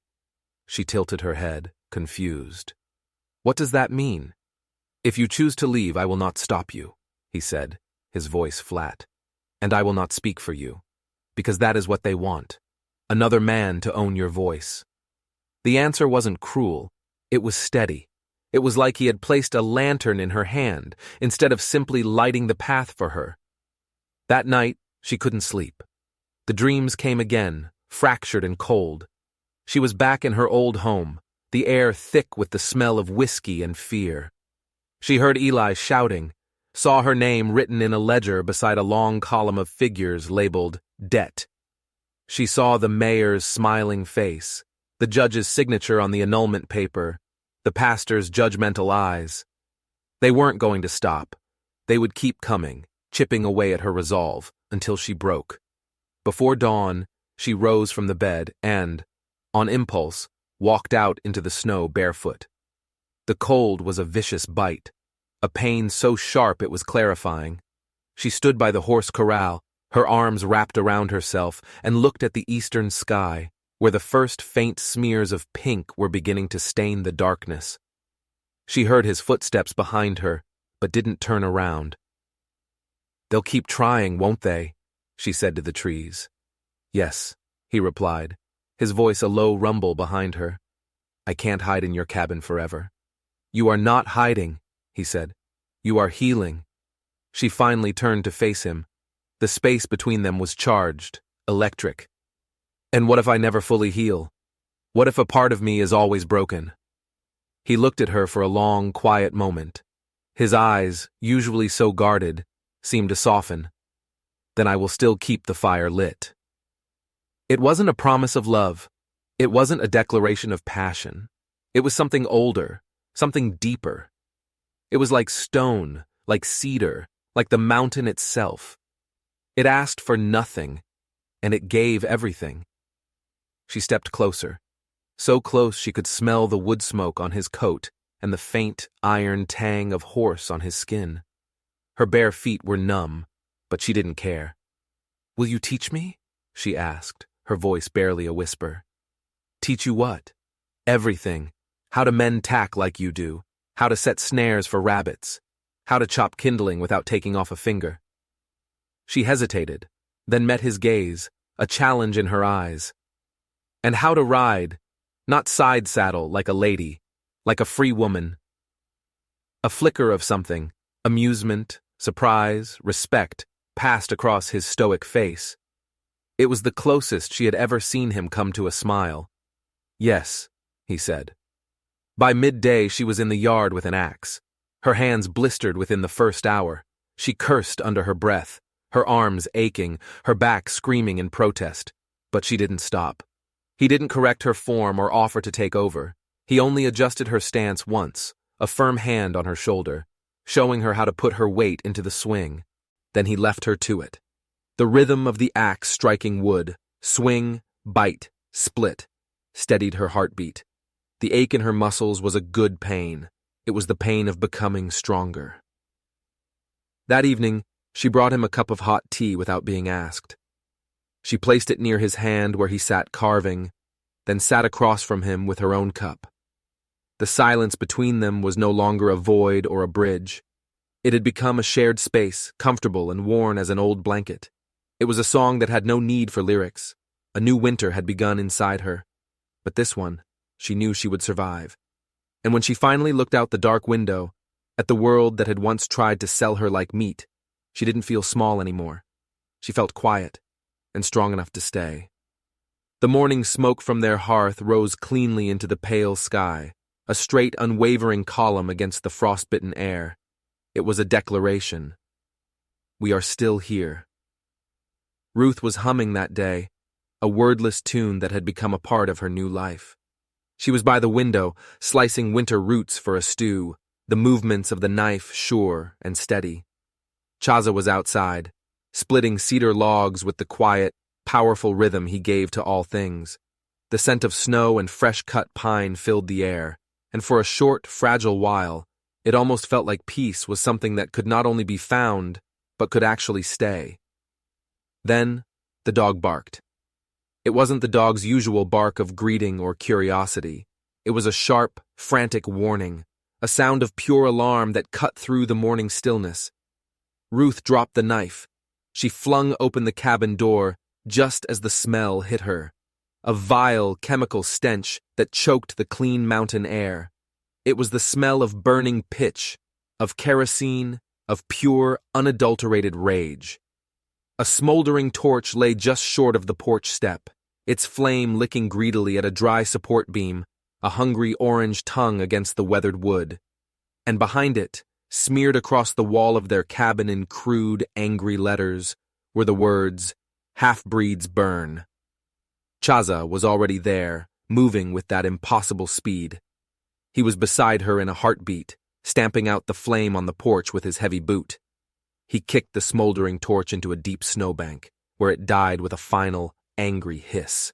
She tilted her head, confused. What does that mean? If you choose to leave, I will not stop you, he said, his voice flat. And I will not speak for you, because that is what they want. Another man to own your voice. The answer wasn't cruel. It was steady. It was like he had placed a lantern in her hand, instead of simply lighting the path for her. That night, she couldn't sleep. The dreams came again, fractured and cold. She was back in her old home, the air thick with the smell of whiskey and fear. She heard Eli shouting, saw her name written in a ledger beside a long column of figures labeled debt. She saw the mayor's smiling face, the judge's signature on the annulment paper, the pastor's judgmental eyes. They weren't going to stop. They would keep coming, chipping away at her resolve, until she broke. Before dawn, she rose from the bed and, on impulse, walked out into the snow barefoot. The cold was a vicious bite, a pain so sharp it was clarifying. She stood by the horse corral, her arms wrapped around herself, and looked at the eastern sky, where the first faint smears of pink were beginning to stain the darkness. She heard his footsteps behind her, but didn't turn around. They'll keep trying, won't they? She said to the trees. Yes, he replied, his voice a low rumble behind her. I can't hide in your cabin forever. You are not hiding, he said. You are healing. She finally turned to face him. The space between them was charged, electric. And what if I never fully heal? What if a part of me is always broken? He looked at her for a long, quiet moment. His eyes, usually so guarded, seemed to soften. Then I will still keep the fire lit. It wasn't a promise of love. It wasn't a declaration of passion. It was something older, something deeper. It was like stone, like cedar, like the mountain itself. It asked for nothing, and it gave everything. She stepped closer, so close she could smell the wood smoke on his coat and the faint iron tang of horse on his skin. Her bare feet were numb, but she didn't care. Will you teach me? She asked, her voice barely a whisper. Teach you what? Everything. How to mend tack like you do. How to set snares for rabbits. How to chop kindling without taking off a finger. She hesitated, then met his gaze, a challenge in her eyes. And how to ride, not side saddle like a lady, like a free woman. A flicker of something, amusement, surprise, respect, passed across his stoic face. It was the closest she had ever seen him come to a smile. Yes, he said. By midday she was in the yard with an axe. Her hands blistered within the first hour. She cursed under her breath, her arms aching, her back screaming in protest. But she didn't stop. He didn't correct her form or offer to take over. He only adjusted her stance once, a firm hand on her shoulder. showing her how to put her weight into the swing. Then he left her to it. The rhythm of the axe striking wood, swing, bite, split, steadied her heartbeat. The ache in her muscles was a good pain. It was the pain of becoming stronger. That evening, she brought him a cup of hot tea without being asked. She placed it near his hand where he sat carving, then sat across from him with her own cup. The silence between them was no longer a void or a bridge. It had become a shared space, comfortable and worn as an old blanket. It was a song that had no need for lyrics. A new winter had begun inside her. But this one, she knew she would survive. And when she finally looked out the dark window, at the world that had once tried to sell her like meat, she didn't feel small anymore. She felt quiet and strong enough to stay. The morning smoke from their hearth rose cleanly into the pale sky, a straight, unwavering column against the frostbitten air. It was a declaration. We are still here. Ruth was humming that day, a wordless tune that had become a part of her new life. She was by the window, slicing winter roots for a stew, the movements of the knife sure and steady. Chaza was outside, splitting cedar logs with the quiet, powerful rhythm he gave to all things. The scent of snow and fresh-cut pine filled the air, and for a short, fragile while, it almost felt like peace was something that could not only be found, but could actually stay. Then, the dog barked. It wasn't the dog's usual bark of greeting or curiosity. It was a sharp, frantic warning, a sound of pure alarm that cut through the morning stillness. Ruth dropped the knife. She flung open the cabin door just as the smell hit her, a vile chemical stench that choked the clean mountain air. It was the smell of burning pitch, of kerosene, of pure, unadulterated rage. A smoldering torch lay just short of the porch step, its flame licking greedily at a dry support beam, a hungry orange tongue against the weathered wood. And behind it, smeared across the wall of their cabin in crude, angry letters, were the words, "Half-breeds burn." Chaza was already there, moving with that impossible speed. He was beside her in a heartbeat, stamping out the flame on the porch with his heavy boot. He kicked the smoldering torch into a deep snowbank, where it died with a final, angry hiss.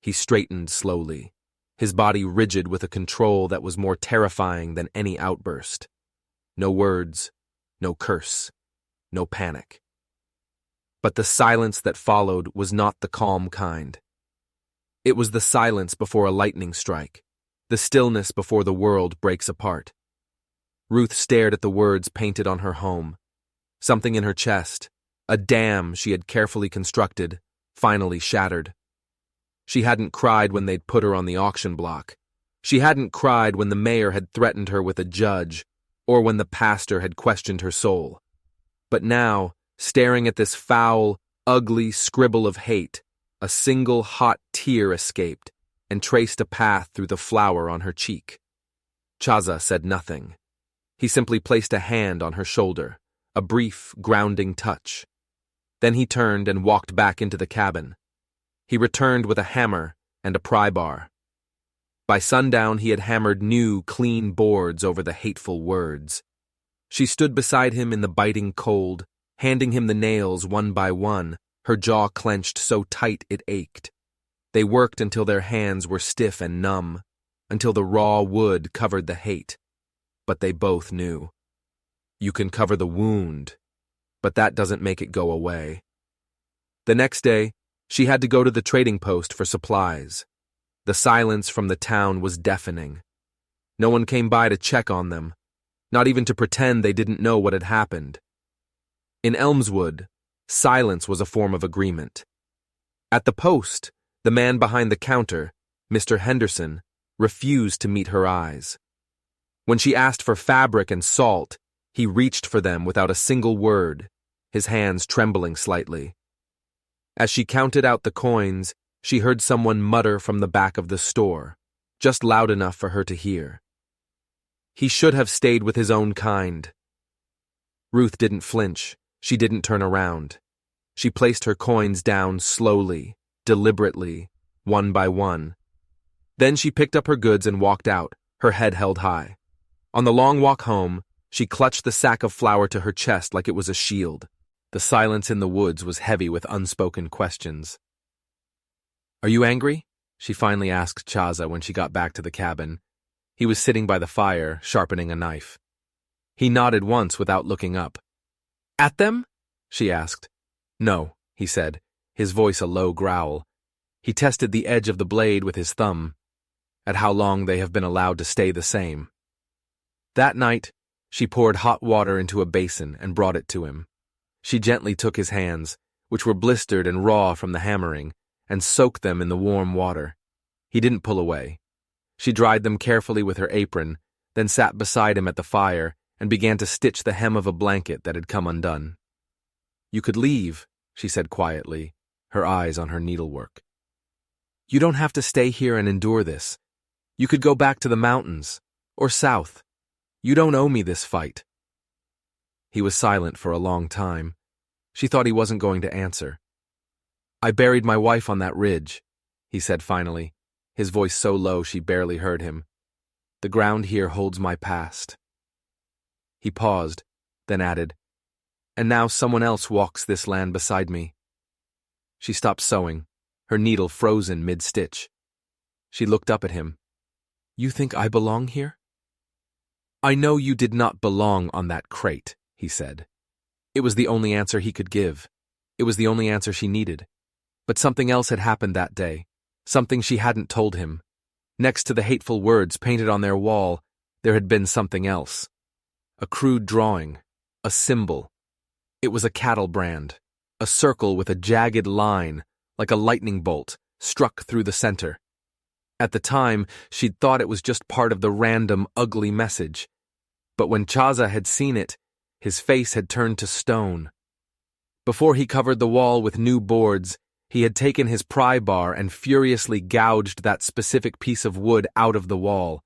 He straightened slowly, his body rigid with a control that was more terrifying than any outburst. No words, no curse, no panic. But the silence that followed was not the calm kind. It was the silence before a lightning strike, the stillness before the world breaks apart. Ruth stared at the words painted on her home. Something in her chest, a dam she had carefully constructed, finally shattered. She hadn't cried when they'd put her on the auction block. She hadn't cried when the mayor had threatened her with a judge, or when the pastor had questioned her soul. But now, staring at this foul, ugly scribble of hate, a single hot tear escaped and traced a path through the flower on her cheek. Chaza said nothing. He simply placed a hand on her shoulder, a brief, grounding touch. Then he turned and walked back into the cabin. He returned with a hammer and a pry bar. By sundown, he had hammered new, clean boards over the hateful words. She stood beside him in the biting cold, handing him the nails one by one, her jaw clenched so tight it ached. They worked until their hands were stiff and numb, until the raw wood covered the hate. But they both knew. You can cover the wound, but that doesn't make it go away. The next day, she had to go to the trading post for supplies. The silence from the town was deafening. No one came by to check on them, not even to pretend they didn't know what had happened. In Elmswood, silence was a form of agreement. At the post, the man behind the counter, Mr. Henderson, refused to meet her eyes. When she asked for fabric and salt, he reached for them without a single word, his hands trembling slightly. As she counted out the coins, she heard someone mutter from the back of the store, just loud enough for her to hear. He should have stayed with his own kind. Ruth didn't flinch. She didn't turn around. She placed her coins down slowly, deliberately, one by one. Then she picked up her goods and walked out, her head held high. On the long walk home, She clutched the sack of flour to her chest like it was a shield. The silence in the woods was heavy with unspoken questions. "Are you angry?" she finally asked Chaza when she got back to the cabin. He was sitting by the fire, sharpening a knife. He nodded once without looking up. "At them?" she asked. "No," he said, his voice a low growl. He tested the edge of the blade with his thumb, at how long they have been allowed to stay the same. That night, she poured hot water into a basin and brought it to him. She gently took his hands, which were blistered and raw from the hammering, and soaked them in the warm water. He didn't pull away. She dried them carefully with her apron, then sat beside him at the fire and began to stitch the hem of a blanket that had come undone. "You could leave," she said quietly, her eyes on her needlework. "You don't have to stay here and endure this. You could go back to the mountains, or south. You don't owe me this fight." He was silent for a long time. She thought he wasn't going to answer. "I buried my wife on that ridge," he said finally, his voice so low she barely heard him. "The ground here holds my past." He paused, then added, "And now someone else walks this land beside me." She stopped sewing, her needle frozen mid-stitch. She looked up at him. "You think I belong here?" "I know you did not belong on that crate," he said. It was the only answer he could give. It was the only answer she needed. But something else had happened that day, something she hadn't told him. Next to the hateful words painted on their wall, there had been something else. A crude drawing, a symbol. It was a cattle brand, a circle with a jagged line, like a lightning bolt, struck through the center. At the time, she'd thought it was just part of the random, ugly message. But when Chaza had seen it, his face had turned to stone. Before he covered the wall with new boards, he had taken his pry bar and furiously gouged that specific piece of wood out of the wall.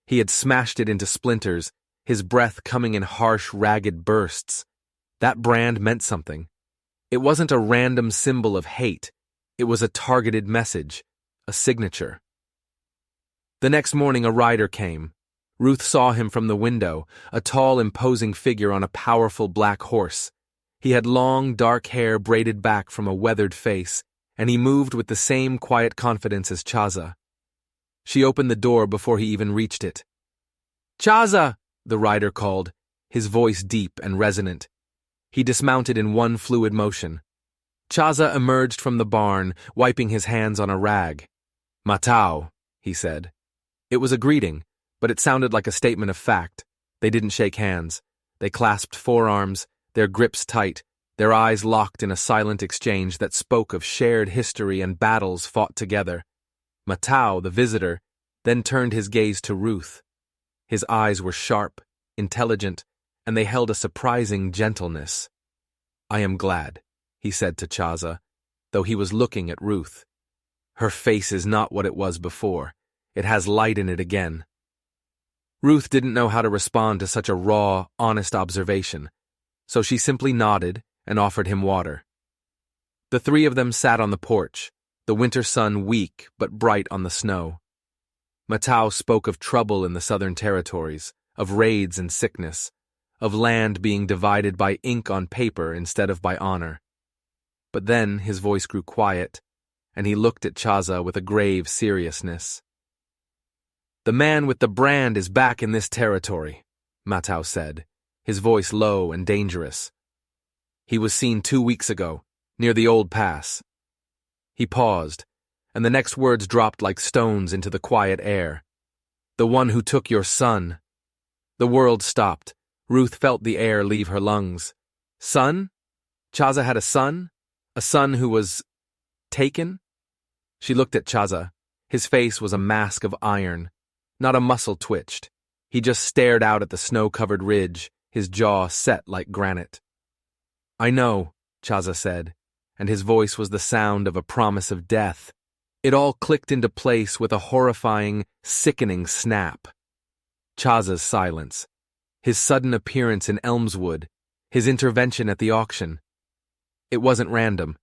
He had smashed it into splinters, his breath coming in harsh, ragged bursts. That brand meant something. It wasn't a random symbol of hate. It was a targeted message, a signature. The next morning a rider came. Ruth saw him from the window, a tall, imposing figure on a powerful black horse. He had long, dark hair braided back from a weathered face, and he moved with the same quiet confidence as Chaza. She opened the door before he even reached it. "Chaza!" the rider called, his voice deep and resonant. He dismounted in one fluid motion. Chaza emerged from the barn, wiping his hands on a rag. "Matao," he said. It was a greeting, but it sounded like a statement of fact. They didn't shake hands. They clasped forearms, their grips tight, their eyes locked in a silent exchange that spoke of shared history and battles fought together. Matao, the visitor, then turned his gaze to Ruth. His eyes were sharp, intelligent, and they held a surprising gentleness. "I am glad," he said to Chaza, though he was looking at Ruth. "Her face is not what it was before. It has light in it again." Ruth didn't know how to respond to such a raw, honest observation, so she simply nodded and offered him water. The three of them sat on the porch, the winter sun weak but bright on the snow. Matao spoke of trouble in the southern territories, of raids and sickness, of land being divided by ink on paper instead of by honor. But then his voice grew quiet, and he looked at Chaza with a grave seriousness. "The man with the brand is back in this territory," Matao said, his voice low and dangerous. "He was seen 2 weeks ago, near the old pass." He paused, and the next words dropped like stones into the quiet air. "The one who took your son." The world stopped. Ruth felt the air leave her lungs. Son? Chaza had a son? A son who was taken? She looked at Chaza. His face was a mask of iron. Not a muscle twitched. He just stared out at the snow-covered ridge, his jaw set like granite. "I know," Chaza said, and his voice was the sound of a promise of death. It all clicked into place with a horrifying, sickening snap. Chaza's silence, his sudden appearance in Elmswood, his intervention at the auction. It wasn't random.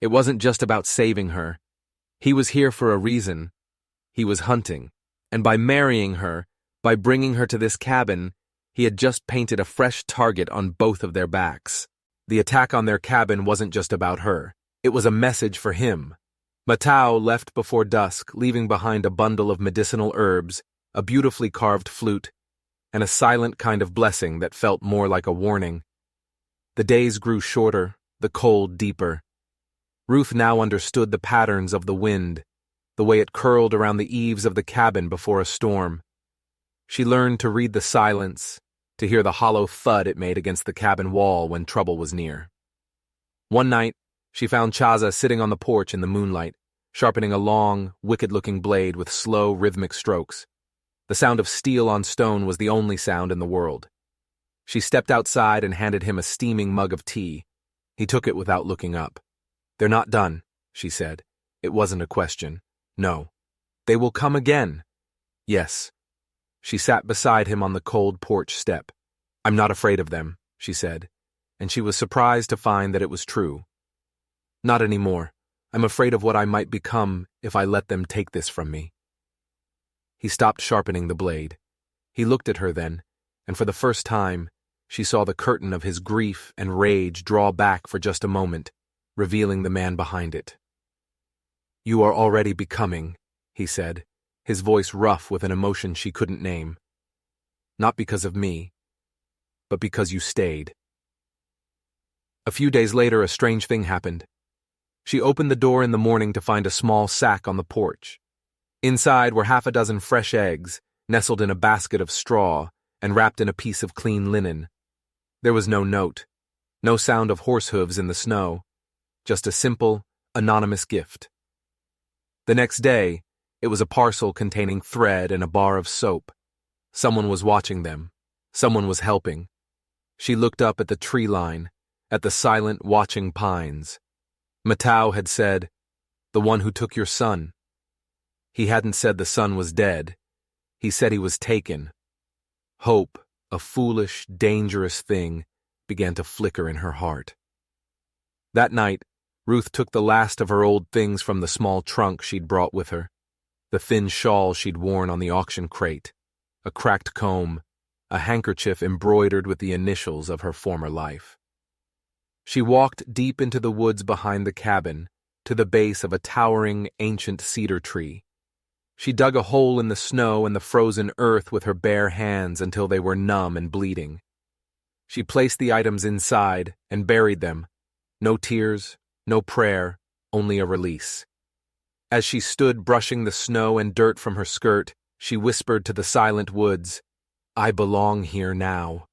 It wasn't just about saving her. He was here for a reason. He was hunting. And by marrying her, by bringing her to this cabin, He had just painted a fresh target on both of their backs. The attack on their cabin wasn't just about her. It was a message for him. Matao left before dusk, leaving behind a bundle of medicinal herbs, a beautifully carved flute, and a silent kind of blessing that felt more like a warning. The days grew shorter, the cold deeper. Ruth now understood the patterns of the wind, the way it curled around the eaves of the cabin before a storm. She learned to read the silence, to hear the hollow thud it made against the cabin wall when trouble was near. One night, she found Chaza sitting on the porch in the moonlight, sharpening a long, wicked-looking blade with slow, rhythmic strokes. The sound of steel on stone was the only sound in the world. She stepped outside and handed him a steaming mug of tea. He took it without looking up. "They're not done," she said. It wasn't a question. "No. They will come again." "Yes." She sat beside him on the cold porch step. "I'm not afraid of them," she said, and she was surprised to find that it was true. "Not anymore. I'm afraid of what I might become if I let them take this from me." He stopped sharpening the blade. He looked at her then, and for the first time, she saw the curtain of his grief and rage draw back for just a moment, revealing the man behind it. "You are already becoming," he said, his voice rough with an emotion she couldn't name. "Not because of me, but because you stayed." A few days later, a strange thing happened. She opened the door in the morning to find a small sack on the porch. Inside were half a dozen fresh eggs, nestled in a basket of straw and wrapped in a piece of clean linen. There was no note, no sound of horse hooves in the snow, just a simple, anonymous gift. The next day, it was a parcel containing thread and a bar of soap. Someone was watching them. Someone was helping. She looked up at the tree line, at the silent, watching pines. Matao had said, "The one who took your son." He hadn't said the son was dead. He said he was taken. Hope, a foolish, dangerous thing, began to flicker in her heart. That night, Ruth took the last of her old things from the small trunk she'd brought with her. The thin shawl she'd worn on the auction crate, a cracked comb, a handkerchief embroidered with the initials of her former life. She walked deep into the woods behind the cabin, to the base of a towering, ancient cedar tree. She dug a hole in the snow and the frozen earth with her bare hands until they were numb and bleeding. She placed the items inside and buried them. No tears, no prayer, only a release. As she stood brushing the snow and dirt from her skirt, she whispered to the silent woods, "I belong here now."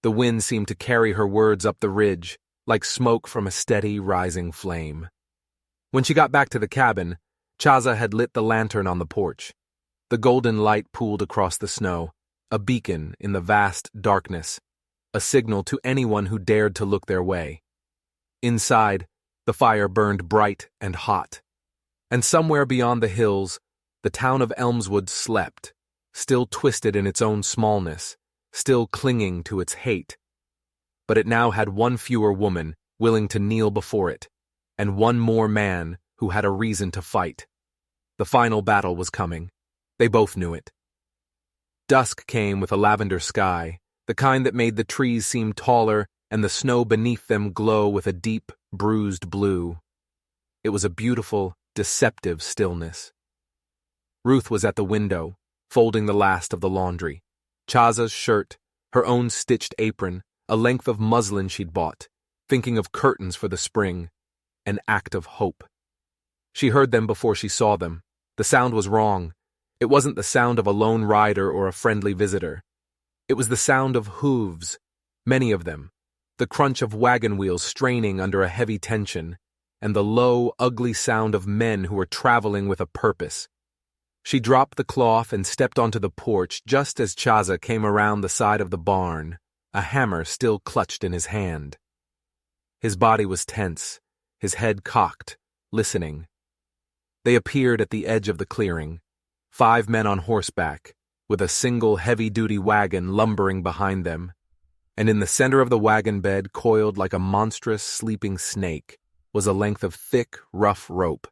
The wind seemed to carry her words up the ridge, like smoke from a steady, rising flame. When she got back to the cabin, Chaza had lit the lantern on the porch. The golden light pooled across the snow, a beacon in the vast darkness, a signal to anyone who dared to look their way. Inside, the fire burned bright and hot. And somewhere beyond the hills, the town of Elmswood slept, still twisted in its own smallness, still clinging to its hate. But it now had one fewer woman willing to kneel before it, and one more man who had a reason to fight. The final battle was coming. They both knew it. Dusk came with a lavender sky, the kind that made the trees seem taller and the snow beneath them glow with a deep, bruised blue. It was a beautiful, deceptive stillness. Ruth was at the window, folding the last of the laundry. Chaza's shirt, her own stitched apron, a length of muslin she'd bought, thinking of curtains for the spring, an act of hope. She heard them before she saw them. The sound was wrong. It wasn't the sound of a lone rider or a friendly visitor. It was the sound of hooves, many of them, the crunch of wagon wheels straining under a heavy tension, and the low, ugly sound of men who were traveling with a purpose. She dropped the cloth and stepped onto the porch just as Chaza came around the side of the barn, a hammer still clutched in his hand. His body was tense, his head cocked, listening. They appeared at the edge of the clearing, 5 men on horseback, with a single heavy-duty wagon lumbering behind them, and in the center of the wagon bed, coiled like a monstrous sleeping snake, was a length of thick, rough rope.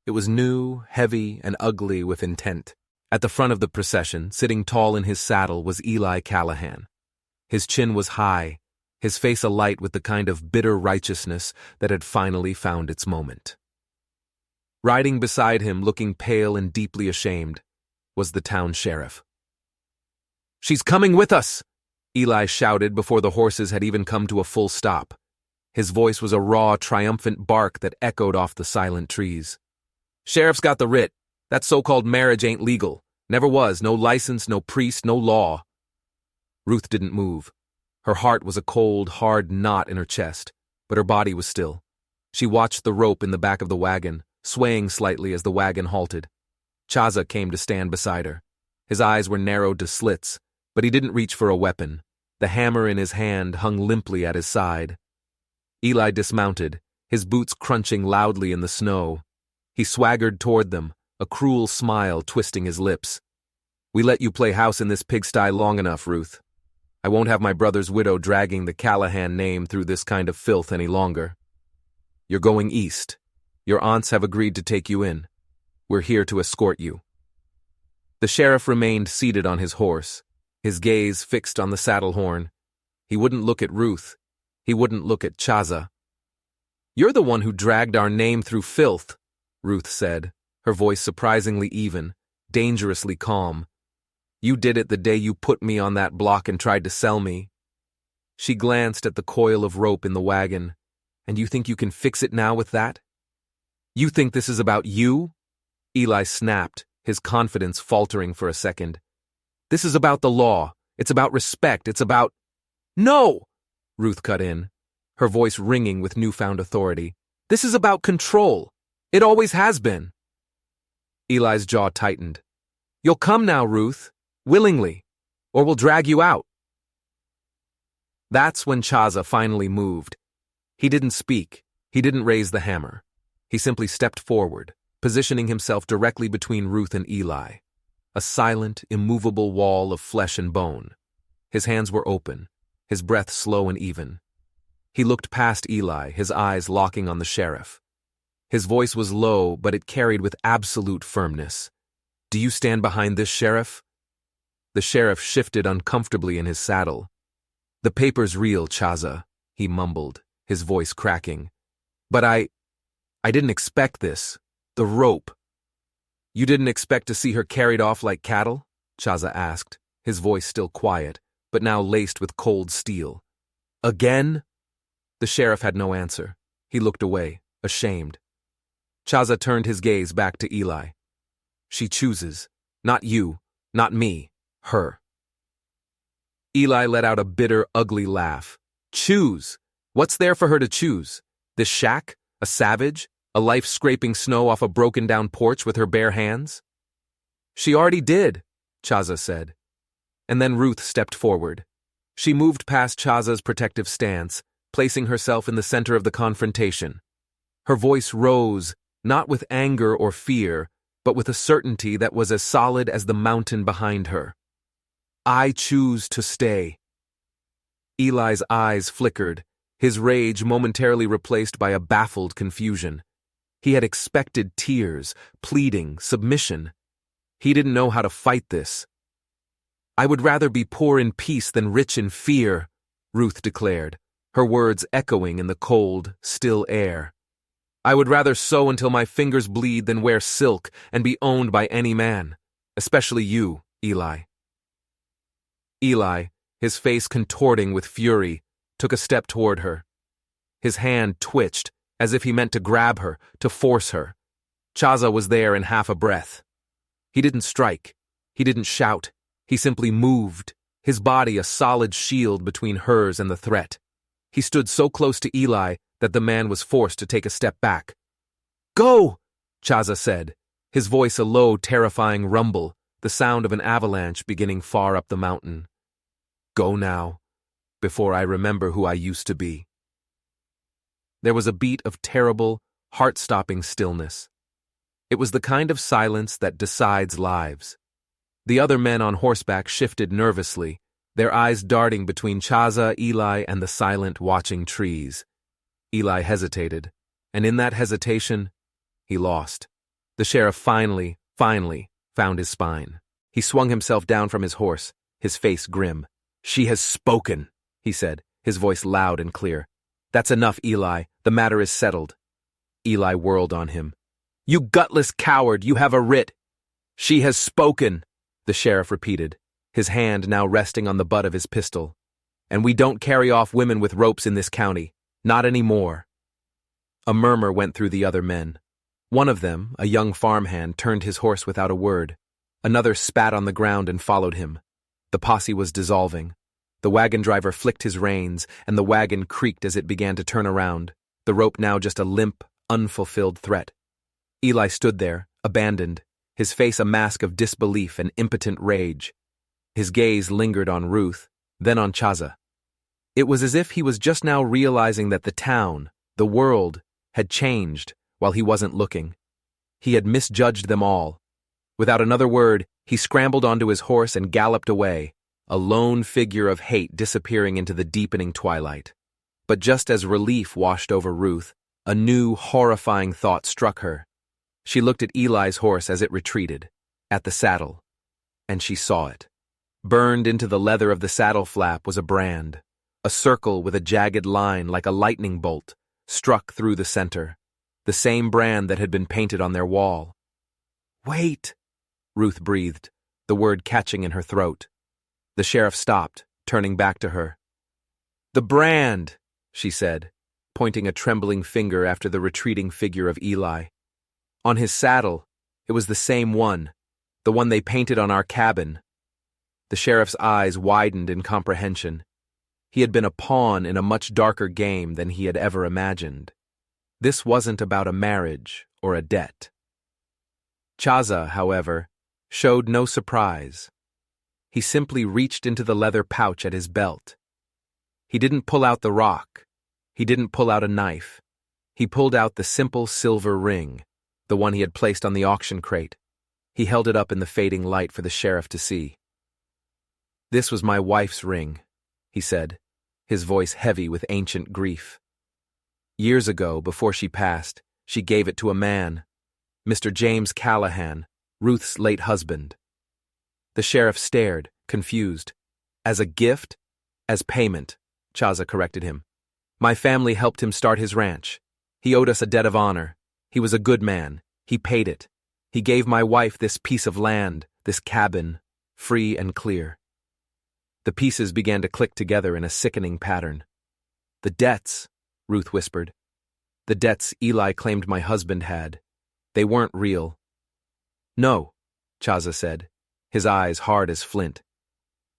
It was new, heavy, and ugly with intent. At the front of the procession, sitting tall in his saddle, was Eli Callahan. His chin was high, his face alight with the kind of bitter righteousness that had finally found its moment. Riding beside him, looking pale and deeply ashamed, was the town sheriff. "She's coming with us!" Eli shouted before the horses had even come to a full stop. His voice was a raw, triumphant bark that echoed off the silent trees. "Sheriff's got the writ. That so-called marriage ain't legal. Never was. No license, no priest, no law." Ruth didn't move. Her heart was a cold, hard knot in her chest, but her body was still. She watched the rope in the back of the wagon, swaying slightly as the wagon halted. Chaza came to stand beside her. His eyes were narrowed to slits, but he didn't reach for a weapon. The hammer in his hand hung limply at his side. Eli dismounted, his boots crunching loudly in the snow. He swaggered toward them, a cruel smile twisting his lips. "We let you play house in this pigsty long enough, Ruth. I won't have my brother's widow dragging the Callahan name through this kind of filth any longer. You're going east. Your aunts have agreed to take you in. We're here to escort you." The sheriff remained seated on his horse, his gaze fixed on the saddle horn. He wouldn't look at Ruth. He wouldn't look at Chaza. "You're the one who dragged our name through filth," Ruth said, her voice surprisingly even, dangerously calm. "You did it the day you put me on that block and tried to sell me." She glanced at the coil of rope in the wagon. "And you think you can fix it now with that? You think this is about you?" Eli snapped, his confidence faltering for a second. "This is about the law. It's about respect. It's about—" "No!" Ruth cut in, her voice ringing with newfound authority. "This is about control. It always has been." Eli's jaw tightened. "You'll come now, Ruth, willingly, or we'll drag you out." That's when Chaza finally moved. He didn't speak. He didn't raise the hammer. He simply stepped forward, positioning himself directly between Ruth and Eli. A silent, immovable wall of flesh and bone. His hands were open, his breath slow and even. He looked past Eli, his eyes locking on the sheriff. His voice was low, but it carried with absolute firmness. "Do you stand behind this, Sheriff?" The sheriff shifted uncomfortably in his saddle. "The paper's real, Chaza," he mumbled, his voice cracking. "But I didn't expect this. The rope." "You didn't expect to see her carried off like cattle?" Chaza asked, his voice still quiet, but now laced with cold steel. "Again?" The sheriff had no answer. He looked away, ashamed. Chaza turned his gaze back to Eli. "She chooses. Not you, not me, her." Eli let out a bitter, ugly laugh. "Choose? What's there for her to choose? This shack? A savage? A life scraping snow off a broken-down porch with her bare hands?" "She already did," Chaza said. And then Ruth stepped forward. She moved past Chaza's protective stance, placing herself in the center of the confrontation. Her voice rose, not with anger or fear, but with a certainty that was as solid as the mountain behind her. "I choose to stay." Eli's eyes flickered, his rage momentarily replaced by a baffled confusion. He had expected tears, pleading, submission. He didn't know how to fight this. "I would rather be poor in peace than rich in fear," Ruth declared, her words echoing in the cold, still air. "I would rather sew until my fingers bleed than wear silk and be owned by any man, especially you, Eli." Eli, his face contorting with fury, took a step toward her. His hand twitched, as if he meant to grab her, to force her. Chaza was there in half a breath. He didn't strike. He didn't shout. He simply moved, his body a solid shield between hers and the threat. He stood so close to Eli that the man was forced to take a step back. "Go!" Chaza said, his voice a low, terrifying rumble, the sound of an avalanche beginning far up the mountain. "Go now, before I remember who I used to be." There was a beat of terrible, heart-stopping stillness. It was the kind of silence that decides lives. The other men on horseback shifted nervously, their eyes darting between Chaza, Eli, and the silent, watching trees. Eli hesitated, and in that hesitation, he lost. The sheriff finally found his spine. He swung himself down from his horse, his face grim. "She has spoken," he said, his voice loud and clear. "That's enough, Eli. The matter is settled." Eli whirled on him. "You gutless coward, you have a writ." "She has spoken," the sheriff repeated, his hand now resting on the butt of his pistol. "And we don't carry off women with ropes in this county. Not anymore." A murmur went through the other men. One of them, a young farmhand, turned his horse without a word. Another spat on the ground and followed him. The posse was dissolving. The wagon driver flicked his reins, and the wagon creaked as it began to turn around, the rope now just a limp, unfulfilled threat. Eli stood there, abandoned, his face a mask of disbelief and impotent rage. His gaze lingered on Ruth, then on Chaza. It was as if he was just now realizing that the town, the world, had changed while he wasn't looking. He had misjudged them all. Without another word, he scrambled onto his horse and galloped away, a lone figure of hate disappearing into the deepening twilight. But just as relief washed over Ruth, a new, horrifying thought struck her. She looked at Eli's horse as it retreated, at the saddle, and she saw it. Burned into the leather of the saddle flap was a brand, a circle with a jagged line like a lightning bolt, struck through the center, the same brand that had been painted on their wall. "Wait," Ruth breathed, the word catching in her throat. The sheriff stopped, turning back to her. "The brand," she said, pointing a trembling finger after the retreating figure of Eli. "On his saddle, it was the same one, the one they painted on our cabin." The sheriff's eyes widened in comprehension. He had been a pawn in a much darker game than he had ever imagined. This wasn't about a marriage or a debt. Chaza, however, showed no surprise. He simply reached into the leather pouch at his belt. He didn't pull out the rock. He didn't pull out a knife. He pulled out the simple silver ring, the one he had placed on the auction crate. He held it up in the fading light for the sheriff to see. "This was my wife's ring," he said, his voice heavy with ancient grief. "Years ago, before she passed, she gave it to a man, Mr. James Callahan, Ruth's late husband." The sheriff stared, confused. "As a gift? As payment," Chaza corrected him. "My family helped him start his ranch. He owed us a debt of honor. He was a good man. He paid it. He gave my wife this piece of land, this cabin, free and clear." The pieces began to click together in a sickening pattern. "The debts," Ruth whispered. "The debts Eli claimed my husband had. They weren't real." "No," Chaza said, his eyes hard as flint.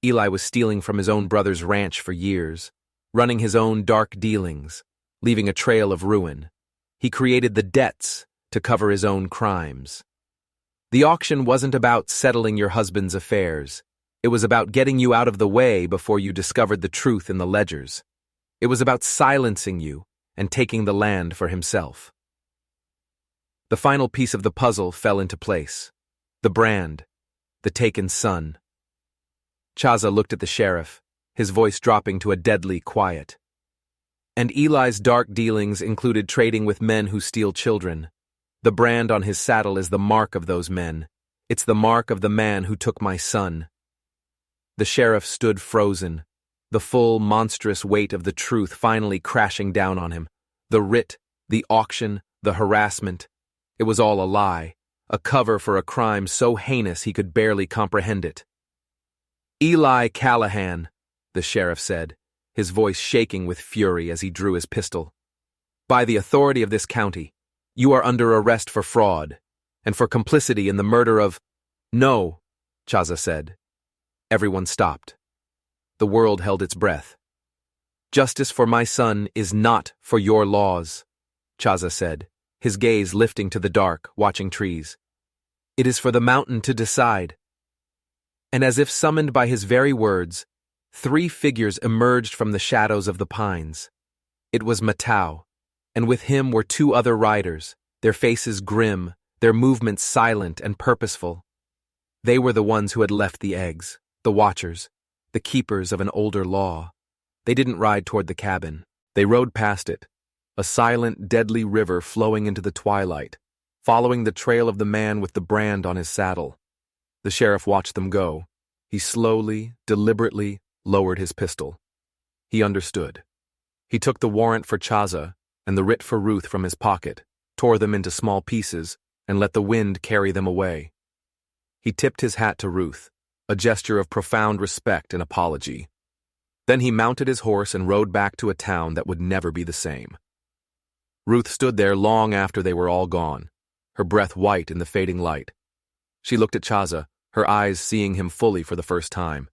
"Eli was stealing from his own brother's ranch for years, running his own dark dealings, leaving a trail of ruin. He created the debts to cover his own crimes. The auction wasn't about settling your husband's affairs. It was about getting you out of the way before you discovered the truth in the ledgers. It was about silencing you and taking the land for himself." The final piece of the puzzle fell into place. The brand, the taken son. Chaza looked at the sheriff, his voice dropping to a deadly quiet. "And Eli's dark dealings included trading with men who steal children. The brand on his saddle is the mark of those men. It's the mark of the man who took my son." The sheriff stood frozen, the full, monstrous weight of the truth finally crashing down on him. The writ, the auction, the harassment. It was all a lie, a cover for a crime so heinous he could barely comprehend it. "Eli Callahan," the sheriff said, his voice shaking with fury as he drew his pistol. "By the authority of this county, you are under arrest for fraud, and for complicity in the murder of—" "No," Chaza said. Everyone stopped. The world held its breath. "Justice for my son is not for your laws," Chaza said, his gaze lifting to the dark, watching trees. "It is for the mountain to decide." And as if summoned by his very words, 3 figures emerged from the shadows of the pines. It was Matau, and with him were 2 other riders, their faces grim, their movements silent and purposeful. They were the ones who had left the eggs, the watchers, the keepers of an older law. They didn't ride toward the cabin. They rode past it, a silent, deadly river flowing into the twilight, following the trail of the man with the brand on his saddle. The sheriff watched them go. He slowly, deliberately lowered his pistol. He understood. He took the warrant for Chaza and the writ for Ruth from his pocket, tore them into small pieces, and let the wind carry them away. He tipped his hat to Ruth, a gesture of profound respect and apology. Then he mounted his horse and rode back to a town that would never be the same. Ruth stood there long after they were all gone, her breath white in the fading light. She looked at Chaza, her eyes seeing him fully for the first time.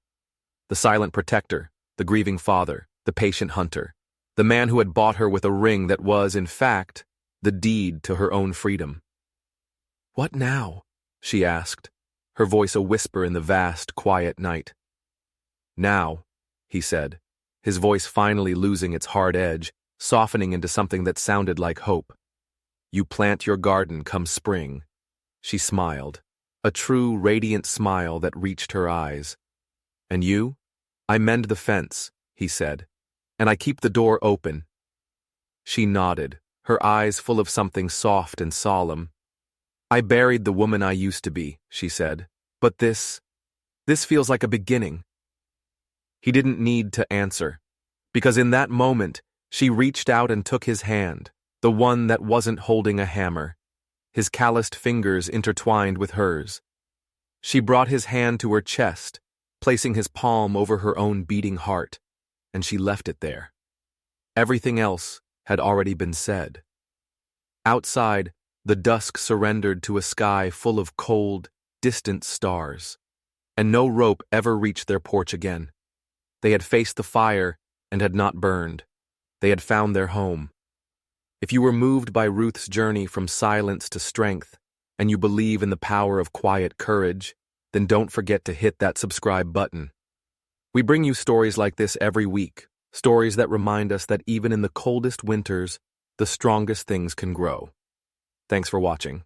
The silent protector, the grieving father, the patient hunter, the man who had bought her with a ring that was, in fact, the deed to her own freedom. "What now?" she asked, her voice a whisper in the vast, quiet night. "Now," he said, his voice finally losing its hard edge, softening into something that sounded like hope. "You plant your garden come spring." She smiled, a true, radiant smile that reached her eyes. "And you? I mend the fence," he said, "and I keep the door open." She nodded, her eyes full of something soft and solemn. "I buried the woman I used to be," she said, "but this feels like a beginning." He didn't need to answer, because in that moment, she reached out and took his hand, the one that wasn't holding a hammer, his calloused fingers intertwined with hers. She brought his hand to her chest, placing his palm over her own beating heart, and she left it there. Everything else had already been said. Outside, the dusk surrendered to a sky full of cold, distant stars, and no rope ever reached their porch again. They had faced the fire and had not burned. They had found their home. If you were moved by Ruth's journey from silence to strength, and you believe in the power of quiet courage, then don't forget to hit that subscribe button. We bring you stories like this every week, stories that remind us that even in the coldest winters, the strongest things can grow. Thanks for watching.